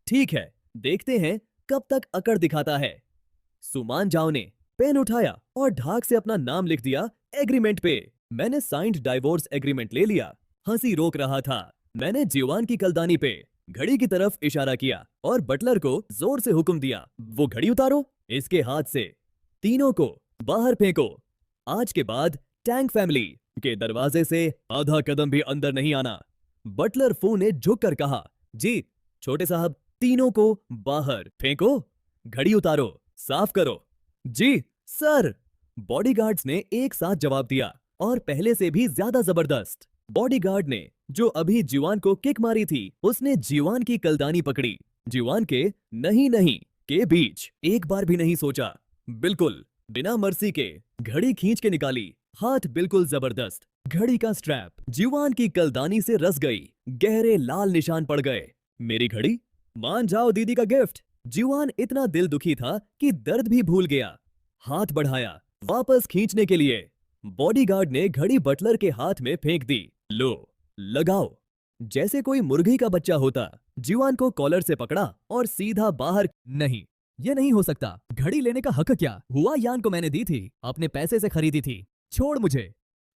ठीक है, देखते हैं कब तक अकड़ दिखाता है। सुमान जाओ ने पेन उठाया और ढाक से अपना नाम लिख दिया एग्रीमेंट पे। मैंने साइंड डाइवोर्स एग्रीमेंट ले लिया। हंसी रोक रहा था। मैंने जीवान की कलदानी पे घड़ी की तरफ इशारा किया और बटलर को जोर से हुक्म दिया, वो घड़ी उतारो, इसके हाथ से तीनों को बाहर फेंको। आज के बाद टैंक फैमिली के दरवाजे से आधा कदम भी अंदर नहीं आना। बटलर फू ने झुक कर कहा, जी छोटे साहब, तीनों को बाहर फेंको, घड़ी उतारो, साफ करो। जी सर, बॉडीगार्ड्स ने एक साथ जवाब दिया और पहले से भी ज्यादा जबरदस्त। बॉडीगार्ड ने जो अभी जीवान को किक मारी थी, उसने जीवान की कलदानी पकड़ी। जीवान के नहीं के बीच एक बार भी नहीं सोचा। बिल्कुल बिना मर्सी के घड़ी खींच के निकाली। हाथ बिल्कुल जबरदस्त। घड़ी का स्ट्रैप जीवान की कलदानी से रस गई। गहरे लाल निशान पड़ गए। मेरी घड़ी? मान जाओ दीदी का गिफ्ट। जीवान इतना दिल दुखी था कि दर्द भी भूल गया। हाथ बढ़ाया वापस खींचने के लिए। बॉडीगार्ड ने घड़ी बटलर के हाथ में फेंक दी। लो, लगाओ। जैसे कोई मुर्गी का बच्चा होता। जीवान को कॉलर से पकड़ा और सीधा बाहर। नहीं, ये नहीं हो सकता। घड़ी लेने का हक क्या? हुआ यान को मैंने दी थी, अपने पैसे से खरीदी थी। छोड़ मुझे।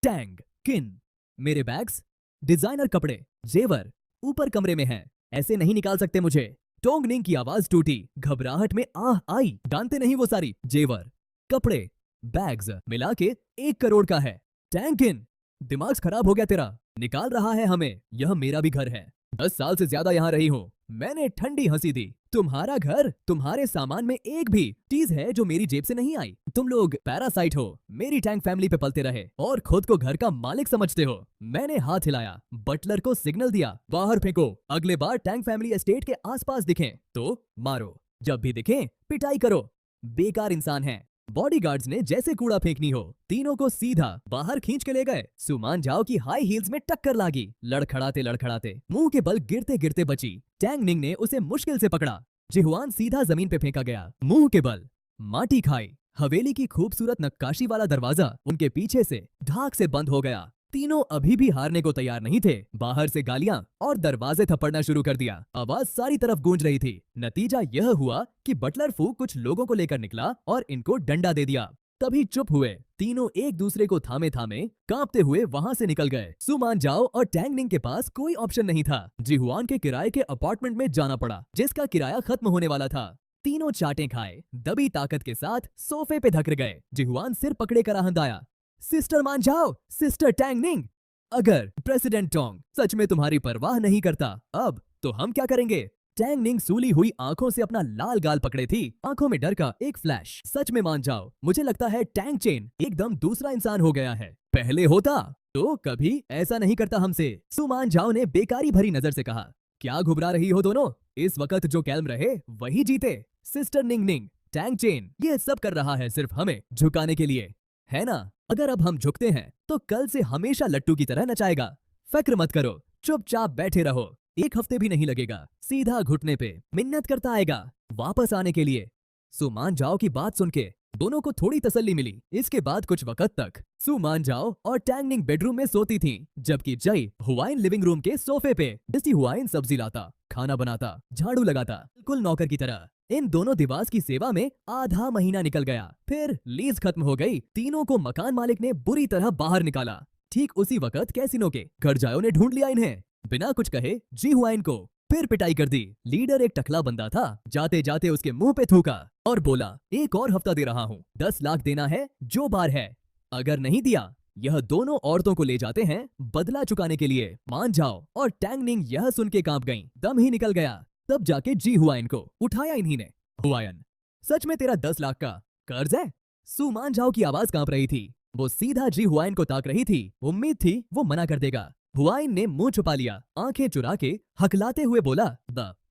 टैंग किन, मेरे बैग्स, डिजाइनर कपड़े, जेवर ऊपर कमरे में हैं, ऐसे नहीं निकाल सकते मुझे। टोंगनिंग की आवाज टूटी। घबराहट में आह आई। जानते नहीं वो सारी जेवर, कपड़े, बैग्स मिला के 1 करोड़ का है। टैंग किन, दिमाग खराब हो गया तेरा? निकाल रहा है हमें। यह मेरा भी घर है, 10 साल से ज्यादा यहाँ रही हूँ। मैंने ठंडी हंसी दी। तुम्हारा घर, तुम्हारे सामान में एक भी चीज है जो मेरी जेब से नहीं आई। तुम लोग पैरासाइट हो, मेरी टैंक फैमिली पे पलते रहे और खुद को घर का मालिक समझते हो। मैंने हाथ हिलाया, बटलर को सिग्नल दिया, बाहर फेंको। अगले बार टैंक फैमिली एस्टेट के आसपास दिखें तो मारो, जब भी दिखें पिटाई करो। बेकार इंसान है। बॉडीगार्ड्स ने जैसे कूड़ा फेंकनी हो तीनों को सीधा बाहर खींच के ले गए। सुमान जाओ की हाई हील्स में टक्कर लागी। लड़खड़ाते मुंह के बल गिरते गिरते बची। टैंग निंग ने उसे मुश्किल से पकड़ा। जिहुआन सीधा जमीन पे फेंका गया, मुंह के बल माटी खाई। हवेली की खूबसूरत नक्काशी वाला दरवाजा उनके पीछे से धाक से बंद हो गया। तीनों अभी भी हारने को तैयार नहीं थे। बाहर से गालियां और दरवाजे थपड़ना शुरू कर दिया। आवाज सारी तरफ गूंज रही थी। नतीजा यह हुआ कि बटलर फू कुछ लोगों को लेकर निकला और इनको डंडा दे दिया। तभी चुप हुए। तीनों एक दूसरे को थामे थामे कांपते हुए वहां से निकल गए। सुमान जाओ और टैंग निंग के पास कोई ऑप्शन नहीं था। जिहुआन के किराए के अपार्टमेंट में जाना पड़ा, जिसका किराया खत्म होने वाला था। तीनों चाटें खाए, दबी ताकत के साथ सोफे पे धकर गए। जिहुआन सिर पकड़े कर आहंदाया, सिस्टर मान जाओ, सिस्टर टैंग निंग। अगर प्रेसिडेंट टोंग सच में तुम्हारी परवाह नहीं करता अब तो हम क्या करेंगे? टैंग निंग सूली हुई आंखों से अपना लाल गाल पकड़े थी। आंखों में डर का एक फ्लैश। सच में मान जाओ, मुझे लगता है टैंग चेन एकदम दूसरा इंसान हो गया है। पहले होता तो कभी ऐसा नहीं करता हमसे। सुमान जाओ ने बेकारी भरी नजर से कहा, क्या घुबरा रही हो दोनों? इस वक्त जो कैल्म रहे वही जीते। सिस्टर निंग निंग, टैंग चेन ये सब कर रहा है सिर्फ हमें झुकाने के लिए, है ना? अगर अब हम झुकते हैं तो कल से हमेशा लट्टू की तरह नचाएगा। फिक्र मत करो, चुपचाप बैठे रहो। 1 हफ्ते भी नहीं लगेगा, सीधा घुटने पे मिन्नत करता आएगा वापस आने के लिए। सुमान जाओ की बात सुन के दोनों को थोड़ी तसल्ली मिली। इसके बाद कुछ वक्त तक सुमान जाओ और टैंग निंग बेडरूम में सोती थी, जबकि जय हुआइन लिविंग रूम के सोफे पे जिसकी हुआइन सब्जी लाता, खाना बनाता, झाड़ू लगाता, बिल्कुल नौकर की तरह। इन दोनों दिवास की सेवा में आधा महीना निकल गया। फिर लीज खत्म हो गई। तीनों को मकान मालिक ने बुरी तरह बाहर निकाला। ठीक उसी वक्त कैसिनो के घरजायों ने ढूंढ लिया इन्हें। बिना कुछ कहे जी हुआइन को फिर पिटाई कर दी। लीडर एक टकला बंदा था। जाते जाते उसके मुंह पे थूका और बोला, 1 और हफ्ता दे रहा हूँ, 10 लाख देना है जो बार है। अगर नहीं दिया यह दोनों औरतों को ले जाते हैं बदला चुकाने के लिए। मान जाओ और टैंग निंग यह सुन के कांप गईं। दम ही निकल गया। तब जाके जी हुआइन को उठाया इन्हीं ने। हुआइन, सच में तेरा 10 लाख का कर्ज है? सुमान जाओ की आवाज कांप रही थी। वो सीधा जी हुआइन को ताक रही थी। उम्मीद थी वो मना कर देगा। हुआइन ने मुंह छुपा लिया, आंखें चुरा के हकलाते हुए बोला,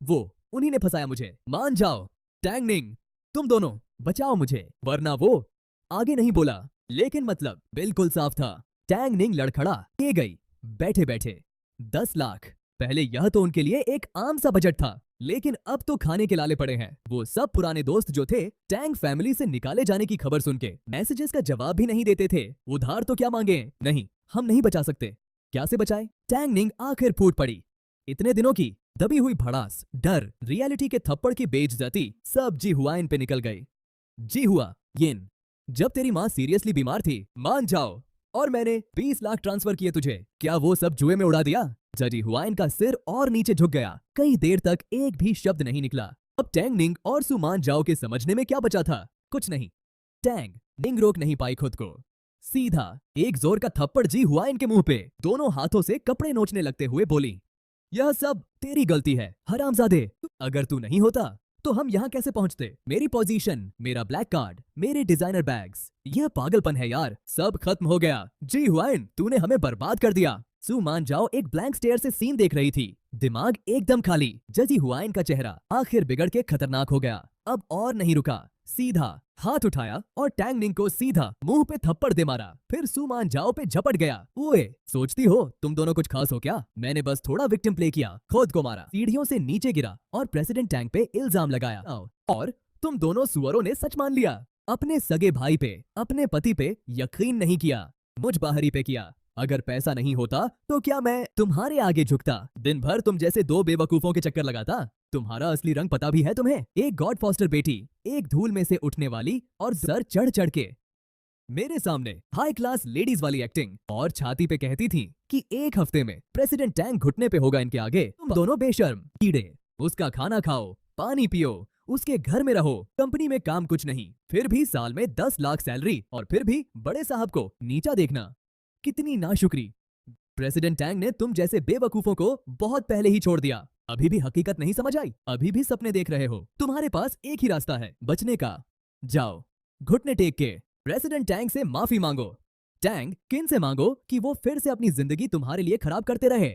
वो उन्हीं ने फंसाया मुझे। मान जाओ, टैंग निंग तुम दोनों बचाओ मुझे, वरना वो। आगे नहीं बोला, लेकिन मतलब बिल्कुल साफ था। टैंग निंग लड़खड़ा के गई बैठे बैठे। 10 लाख, पहले यह तो उनके लिए एक आम सा बजट था, लेकिन अब तो खाने के लाले पड़े हैं। वो सब पुराने दोस्त जो थे टैंग फैमिली से निकाले जाने की खबर सुन के मैसेजेस का जवाब भी नहीं देते थे। उधार तो क्या मांगे? नहीं, हम नहीं बचा सकते। क्या से बचाए? टैंग निंग आखिर फूट पड़ी। इतने दिनों की दबी हुई भड़ास, डर, रियलिटी के थप्पड़ की बेइज्जती सब जी हुआइन पे निकल गई। जी हुआ यिन, जब तेरी माँ सीरियसली बीमार थी, मान जाओ, और मैंने 20 लाख ट्रांसफर किए तुझे, क्या वो सब जुए में उड़ा दिया? जी हुआइन का सिर और नीचे झुक गया। कई देर तक एक भी शब्द नहीं निकला। अब टैंग निंग और सुमान जाओ के समझने में क्या बचा था? कुछ नहीं। टैंग निंग रोक नहीं पाई खुद को। सीधा एक जोर का थप्पड़ जी हुआइन के मुंह पे दोनों हाथों से कपड़े नोचने लगते हुए बोली, यह सब तेरी गलती है हरामजादे। अगर तू नहीं होता तो हम यहाँ कैसे पहुँचते? मेरी पोजीशन, मेरा ब्लैक कार्ड, मेरे डिजाइनर बैग्स, यह पागलपन है यार। सब खत्म हो गया। जी हुआइन, तूने हमें बर्बाद कर दिया। सुमान जाओ एक ब्लैंक स्टेयर से सीन देख रही थी, दिमाग एकदम खाली। जजी हुआइन का चेहरा आखिर बिगड़ के खतरनाक हो गया। अब और नहीं रुका, सीधा हाथ उठाया और टैंग निंग को सीधा मुंह पे थप्पड़ दे मारा। फिर सुमान जाओ पे झपट गया। ओए, सोचती हो तुम दोनों कुछ खास हो क्या? मैंने बस थोड़ा विक्टिम प्ले किया, खुद को मारा, सीढ़ियों से नीचे गिरा और प्रेसिडेंट टैंग पे इल्जाम लगाया। और तुम दोनों सुअरों ने सच मान लिया। अपने सगे भाई पे, अपने पति पे यकीन नहीं किया, मुझ बाहरी पे किया। अगर पैसा नहीं होता तो क्या मैं तुम्हारे आगे झुकता? दिन भर तुम जैसे 2 बेवकूफों के चक्कर लगाता। तुम्हारा असली रंग पता भी है तुम्हें? एक गॉड फॉस्टर बेटी, एक धूल में से उठने वाली और सर चढ़ चढ़ के मेरे सामने हाई क्लास लेडीज वाली एक्टिंग, और छाती पे कहती थी कि 1 हफ्ते में प्रेसिडेंट टैंग घुटने पे होगा इनके आगे। तुम दोनों बेशर्म कीड़े। उसका खाना खाओ, पानी पियो, उसके घर में रहो, कंपनी में काम कुछ नहीं, फिर भी साल में 10 लाख सैलरी, और फिर भी बड़े साहब को नीचा देखना। कितनी नाशुक्री, प्रेसिडेंट टैंग ने तुम जैसे बेवकूफों को बहुत पहले ही छोड़ दिया। अभी भी हकीकत नहीं समझ आई? अभी भी सपने देख रहे हो? तुम्हारे पास एक ही रास्ता है बचने का। जाओ, घुटने टेक के प्रेसिडेंट टैंग से माफी मांगो। टैंग किन से मांगो कि वो फिर से अपनी जिंदगी तुम्हारे लिए खराब करते रहे।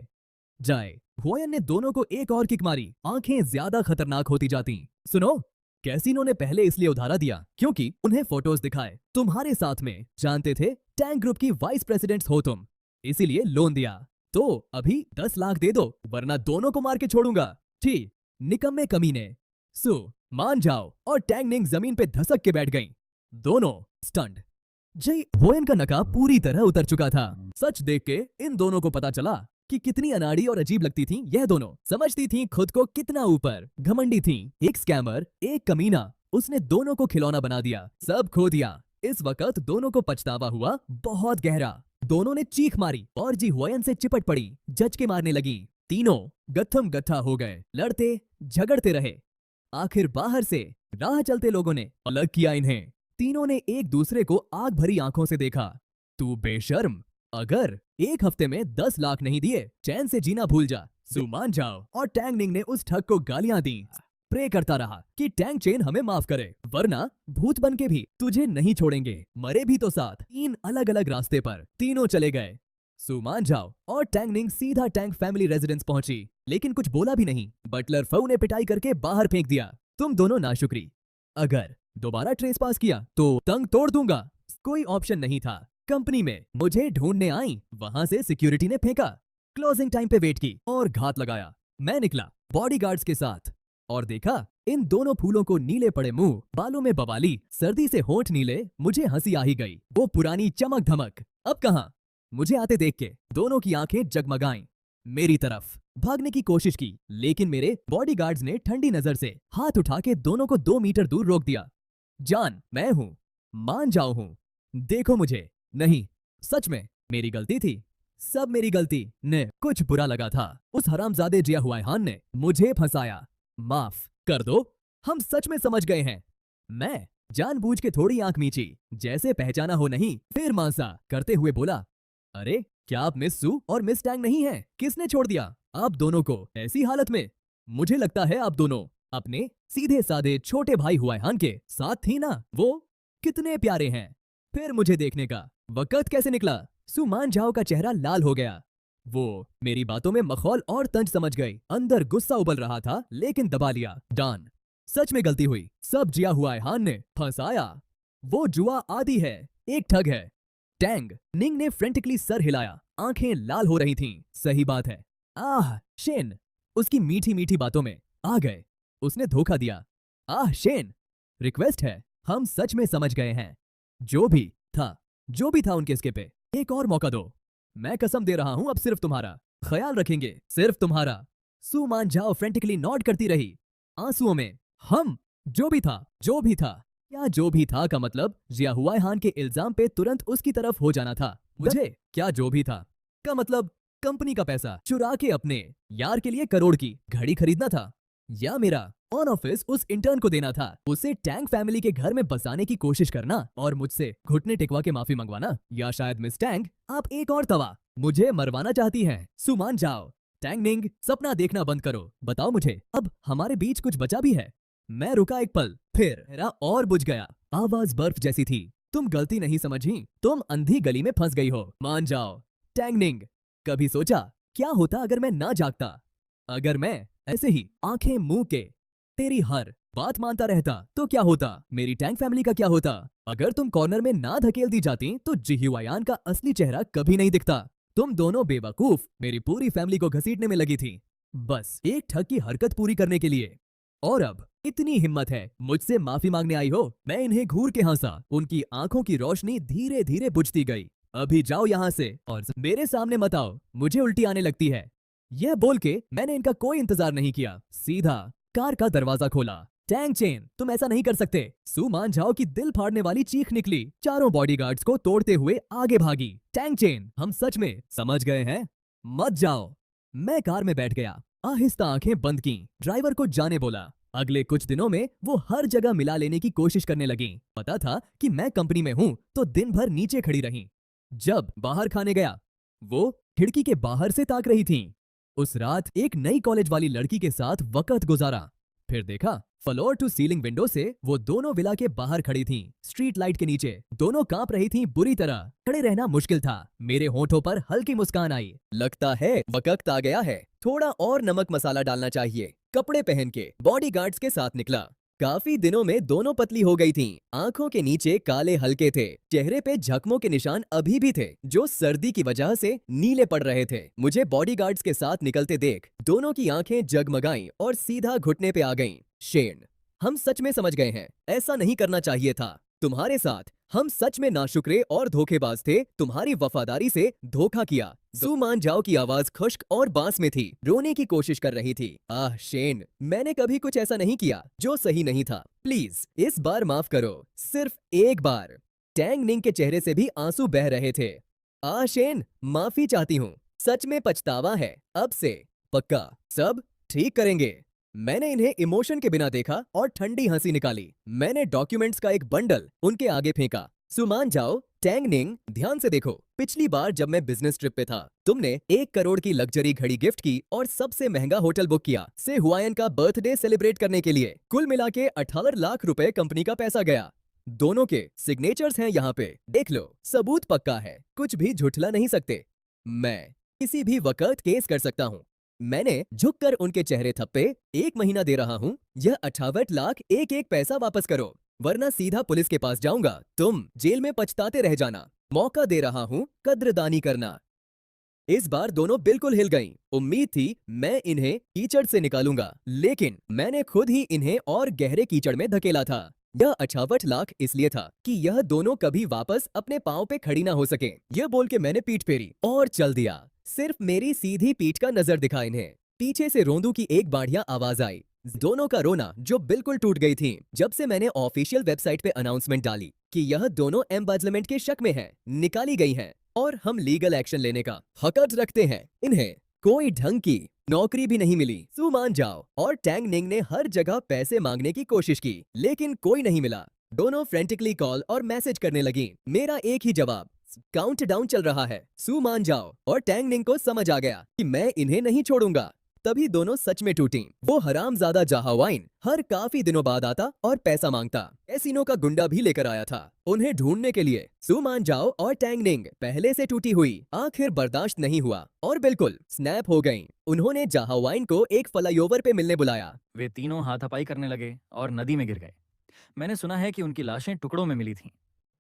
जाए। हुआयन ने दोनों को एक और किक मारी। आंखें ज्यादा खतरनाक होती जाती। सुनो, कैसीनो ने पहले इसलिए उधारा दिया क्योंकि उन्हें फोटोज दिखाए तुम्हारे साथ में। जानते थे टैंग ग्रुप की वाइस प्रेसिडेंट्स हो तुम, इसीलिए लोन दिया। तो अभी 10 लाख दे दो वरना दोनों को मार के छोड़ूंगा। ठीक, निकम्मे कमीने। मान जाओ। और टैंग निंग जमीन पे धसक के बैठ गईं। दोनों स्टंट। जय हुआयन का नकाब पूरी तरह उतर चुका था। सच देख के इन दोनों को पता चला कि कितनी अनाड़ी और अजीब लगती थीं यह दोनों। समझती थीं खुद को कितना ऊपर, घमंडी थीं। एक स्कैमर, एक कमीना, उसने दोनों को खिलौना बना दिया। सब खो दिया। इस वक्त दोनों को पछतावा हुआ बहुत गहरा। दोनों ने चीख मारी और जी हुआयन से चिपट पड़ी, जज के मारने लगी। तीनों गत्थम गत्था हो गए, लड़ते झगड़ते रहे। आखिर बाहर से राह चलते लोगों ने अलग किया इन्हें। तीनों ने एक दूसरे को आग भरी आंखों से देखा। तू बेशर्म, अगर एक हफ्ते में 10 लाख नहीं दिए चैन से जीना भूल जा। मान जाओ। और टैंग निंग ने उस ठग को गालियां दी। प्रे करता रहा कि टैंग चेन हमें माफ करे वरना भूत बन के भी तुझे नहीं छोड़ेंगे, मरे भी तो साथ। 3 अलग अलग रास्ते पर तीनों चले गए। मान जाओ। और टैंग निंग सीधा टैंग फैमिली रेजिडेंस पहुंची, लेकिन कुछ बोला भी नहीं। बटलर फऊ ने पिटाई करके बाहर फेंक दिया। तुम दोनों नाशुक्री, अगर दोबारा ट्रेस पास किया तो तंग तोड़ दूंगा। कोई ऑप्शन नहीं था। कंपनी में मुझे ढूंढने आई, वहां से सिक्योरिटी ने फेंका। क्लोजिंग टाइम पे वेट की और घात लगाया। मैं निकला बॉडीगार्ड्स के साथ और देखा इन दोनों फूलों को, नीले पड़े मुंह, बालों में बवाली, सर्दी से होंठ नीले। मुझे हंसी आ ही गई, वो पुरानी चमक धमक अब कहां। मुझे आते देख के दोनों की आंखें जगमगाईं। मेरी तरफ भागने की कोशिश की, लेकिन मेरे बॉडीगार्ड्स ने ठंडी नजर से हाथ उठा के दोनों को 2 मीटर दूर रोक दिया। जान, मैं हूं, मान जाओ हूं, देखो मुझे। नहीं, सच में मेरी गलती थी, सब मेरी गलती। ने कुछ बुरा लगा था। उस हरामजादे जिया हुआयहान ने मुझे फंसाया। माफ कर दो, हम सच में समझ गए हैं। मैं जानबूझ के थोड़ी आंख मींची, जैसे पहचाना हो नहीं। फिर मांसा करते हुए बोला, अरे क्या आप मिस सू और मिस टैंग नहीं हैं? किसने छोड़ दिया आप दोनों को ऐसी हालत में? मुझे लगता है आप दोनों अपने सीधे साधे छोटे भाई हुआयहान के साथ थी ना। वो कितने प्यारे हैं। फिर मुझे देखने का वक्त कैसे निकला। मान जाओ का चेहरा लाल हो गया। वो मेरी बातों में मखौल और तंज समझ गई। अंदर गुस्सा उबल रहा था लेकिन दबा लिया। डॉन, सच में गलती हुई, सब जिया हुआयहान ने फंसाया। वो जुआ आदि है, एक ठग है। टैंग निंग ने फ्रेंटिकली सर हिलाया, आंखें लाल हो रही थीं। सही बात है। शेन उसकी मीठी मीठी बातों में आ गए। उसने धोखा दिया। शेन, रिक्वेस्ट है, हम सच में समझ गए हैं। जो भी था उनके स्के पे एक और मौका दो। मैं कसम दे रहा हूं अब सिर्फ तुम्हारा ख्याल रखेंगे, सिर्फ तुम्हारा। मान जाओ फ्रेंटिकली नॉड करती रही, आंसुओं में। हम जो भी था क्या जो भी था का मतलब जिया हुआयहान के इल्जाम पे तुरंत उसकी तरफ हो जाना था। मुझे क्या जो भी था का मतलब कंपनी का पैसा चुरा के अपने यार के लिए करोड़ की घड़ी खरीदना था, या मेरा ऑन ऑफिस उस इंटर्न को देना था, उसे टैंग फैमिली के घर में बसाने की कोशिश करना और मुझसे घुटने टेकवा के माफी मंगवाना, या शायद मिस टैंग आप एक और तवा मुझे मरवाना चाहती हैं। मान जाओ। टैंग निंग, सपना देखना बंद करो। बताओ मुझे अब हमारे बीच कुछ बचा भी है? मैं रुका एक पल, फिर मेरा और बुझ गया। आवाज बर्फ जैसी थी। तुम गलती नहीं समझी, तुम अंधी गली में फंस गई हो। मान जाओ। टैंग निंग, कभी सोचा क्या होता अगर मैं ना जागता? अगर मैं ऐसे ही आंखें मुंह के तेरी हर बात मानता रहता तो क्या होता? मेरी टैंग फैमिली का क्या होता? अगर तुम कॉर्नर में ना धकेल दी जाती तो जिहुआयान का असली चेहरा कभी नहीं दिखता। तुम दोनों बेवकूफ मेरी पूरी फैमिली को घसीटने में लगी थी, बस एक ठग की हरकत पूरी करने के लिए। और अब इतनी हिम्मत है मुझसे माफी मांगने आई हो? मैं इन्हें घूर के हंसा। उनकी आंखों की रोशनी धीरे धीरे बुझती गई। अभी जाओ यहाँ से और मेरे सामने मत आओ, मुझे उल्टी आने लगती है। यह बोल के मैंने इनका कोई इंतजार नहीं किया, सीधा कार का दरवाजा खोला। टैंग चेन, तुम ऐसा नहीं कर सकते। मान जाओ कि दिल फाड़ने वाली चीख निकली। चारों बॉडीगार्ड्स को तोड़ते हुए आगे भागी। टैंग चेन, हम सच में समझ गए हैं, मत जाओ। मैं कार में बैठ गया, आहिस्ता आंखें बंद की, ड्राइवर को जाने बोला। अगले कुछ दिनों में वो हर जगह मिला लेने की कोशिश करने लगी। पता था कि मैं कंपनी में हूं तो दिन भर नीचे खड़ी रही। जब बाहर खाने गया वो खिड़की के बाहर से ताक रही थीं। उस रात एक नई कॉलेज वाली लड़की के साथ वक्त गुजारा। फिर देखा फ्लोर टू सीलिंग विंडो से वो दोनों विला के बाहर खड़ी थीं, स्ट्रीट लाइट के नीचे। दोनों कांप रही थीं बुरी तरह। खड़े रहना मुश्किल था। मेरे होठों पर हल्की मुस्कान आई। लगता है वक्त आ गया है, थोड़ा और नमक मसाला डालना चाहिए। कपड़े पहन के बॉडीगार्ड्स के साथ निकला। काफी दिनों में दोनों पतली हो गई थीं। आंखों के नीचे काले हल्के थे। चेहरे पे जख्मों के निशान अभी भी थे, जो सर्दी की वजह से नीले पड़ रहे थे। मुझे बॉडीगार्ड्स के साथ निकलते देख दोनों की आंखें जगमगाईं और सीधा घुटने पे आ गईं। शेन, हम सच में समझ गए हैं, ऐसा नहीं करना चाहिए था। तुम्हारे साथ हम सच में नाशुक्रे और धोखेबाज थे। तुम्हारी वफादारी से धोखा किया। सू मान जाओ की आवाज खुश्क और बांस में थी। रोने की कोशिश कर रही थी। आह शेन, मैंने कभी कुछ ऐसा नहीं किया जो सही नहीं था। प्लीज इस बार माफ करो, सिर्फ एक बार। टैंग निंग के चेहरे से भी आंसू बह रहे थे। आह शेन, माफी चाहती हूँ, सच में पछतावा है। अब से पक्का सब ठीक करेंगे। मैंने इन्हें इमोशन के बिना देखा और ठंडी हंसी निकाली। मैंने डॉक्यूमेंट्स का एक बंडल उनके आगे फेंका। सुमान जाओ, टैंग निंग, ध्यान से देखो। पिछली बार जब मैं बिजनेस ट्रिप पे था, तुमने 1 करोड़ की लग्जरी घड़ी गिफ्ट की और सबसे महंगा होटल बुक किया से हुआयन का बर्थडे सेलिब्रेट करने के लिए। कुल मिला के 18 लाख रुपए कंपनी का पैसा गया। दोनों के सिग्नेचर्स हैं यहाँ पे, देख लो। सबूत पक्का है, कुछ भी झुठला नहीं सकते। मैं किसी भी वक्त केस कर सकता हूँ। मैंने झुककर उनके चेहरे थप्पे। 1 महीना दे रहा हूँ, यह 58 लाख एक एक पैसा वापस करो, वरना सीधा पुलिस के पास जाऊंगा। तुम जेल में पछताते रह जाना। मौका दे रहा हूँ, कद्रदानी करना। इस बार दोनों बिल्कुल हिल गईं। उम्मीद थी मैं इन्हें कीचड़ से निकालूंगा, लेकिन मैंने खुद ही इन्हें और गहरे कीचड़ में धकेला था। यह 58 लाख इसलिए था कि यह दोनों कभी वापस अपने पांव पे खड़ी ना हो सके। यह बोल के मैंने पीठ फेरी और चल दिया। सिर्फ मेरी सीधी पीठ का नजर दिखा इन्हें। पीछे से रोंदू की एक बढ़िया आवाज आई। दोनों का रोना जो बिल्कुल टूट गई थी जब से मैंने ऑफिशियल वेबसाइट पे अनाउंसमेंट डाली कि यह दोनों एम्बेजलमेंट के शक में हैं, निकाली गई हैं और हम लीगल एक्शन लेने का हक रखते हैं। इन्हें कोई ढंग की नौकरी भी नहीं मिली। सू मान जाओ और टैंग निंग ने हर जगह पैसे मांगने की कोशिश की, लेकिन कोई नहीं मिला। दोनों फ्रेंटिकली कॉल और मैसेज करने लगी। मेरा एक ही जवाब, काउंटडाउन चल रहा है। सू मान जाओ और टैंग निंग को समझ आ गया कि मैं इन्हें नहीं छोड़ूंगा। तभी दोनों सच में टूटी। वो हरामजादा जाहावाइन हर काफी दिनों बाद आता और पैसा मांगता। कैसीनो का गुंडा भी लेकर आया था उन्हें ढूंढने के लिए। सू मान जाओ और टैंग निंग पहले से टूटी हुई। आखिर बर्दाश्त नहीं हुआ और बिल्कुल स्नैप हो गईं। उन्होंने जाहावाइन को एक फ्लाईओवर पे मिलने बुलाया। वे तीनों हाथापाई करने लगे और नदी में गिर गए। मैंने सुना है कि उनकी लाशें टुकड़ों में मिली थीं।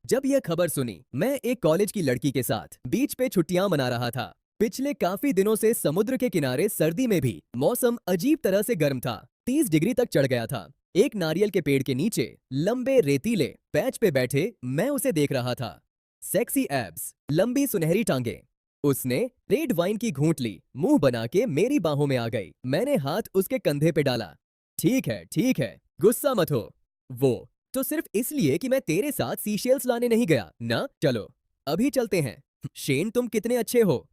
जब यह खबर सुनी, मैं एक कॉलेज की लड़की के साथ बीच पे छुट्टियां मना रहा था। पिछले काफी दिनों से समुद्र के किनारे सर्दी में भी मौसम अजीब तरह से गर्म था। 30 डिग्री तक चढ़ गया था। एक नारियल के पेड़ के नीचे लंबे रेतीले पैच पे बैठे मैं उसे देख रहा था। सेक्सी एब्स, लंबी सुनहरी टांगे। उसने रेड वाइन की घूंट ली, मुंह बना के मेरी बाहों में आ गई। मैंने हाथ उसके कंधे पे डाला। ठीक है, गुस्सा मत हो। वो तो सिर्फ इसलिए कि मैं तेरे साथ सीशेल्स लाने नहीं गया ना। चलो अभी चलते हैं। शेन, तुम कितने अच्छे हो।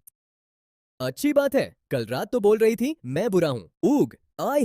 अच्छी बात है, कल रात तो बोल रही थी मैं बुरा हूँ। ऊग, आई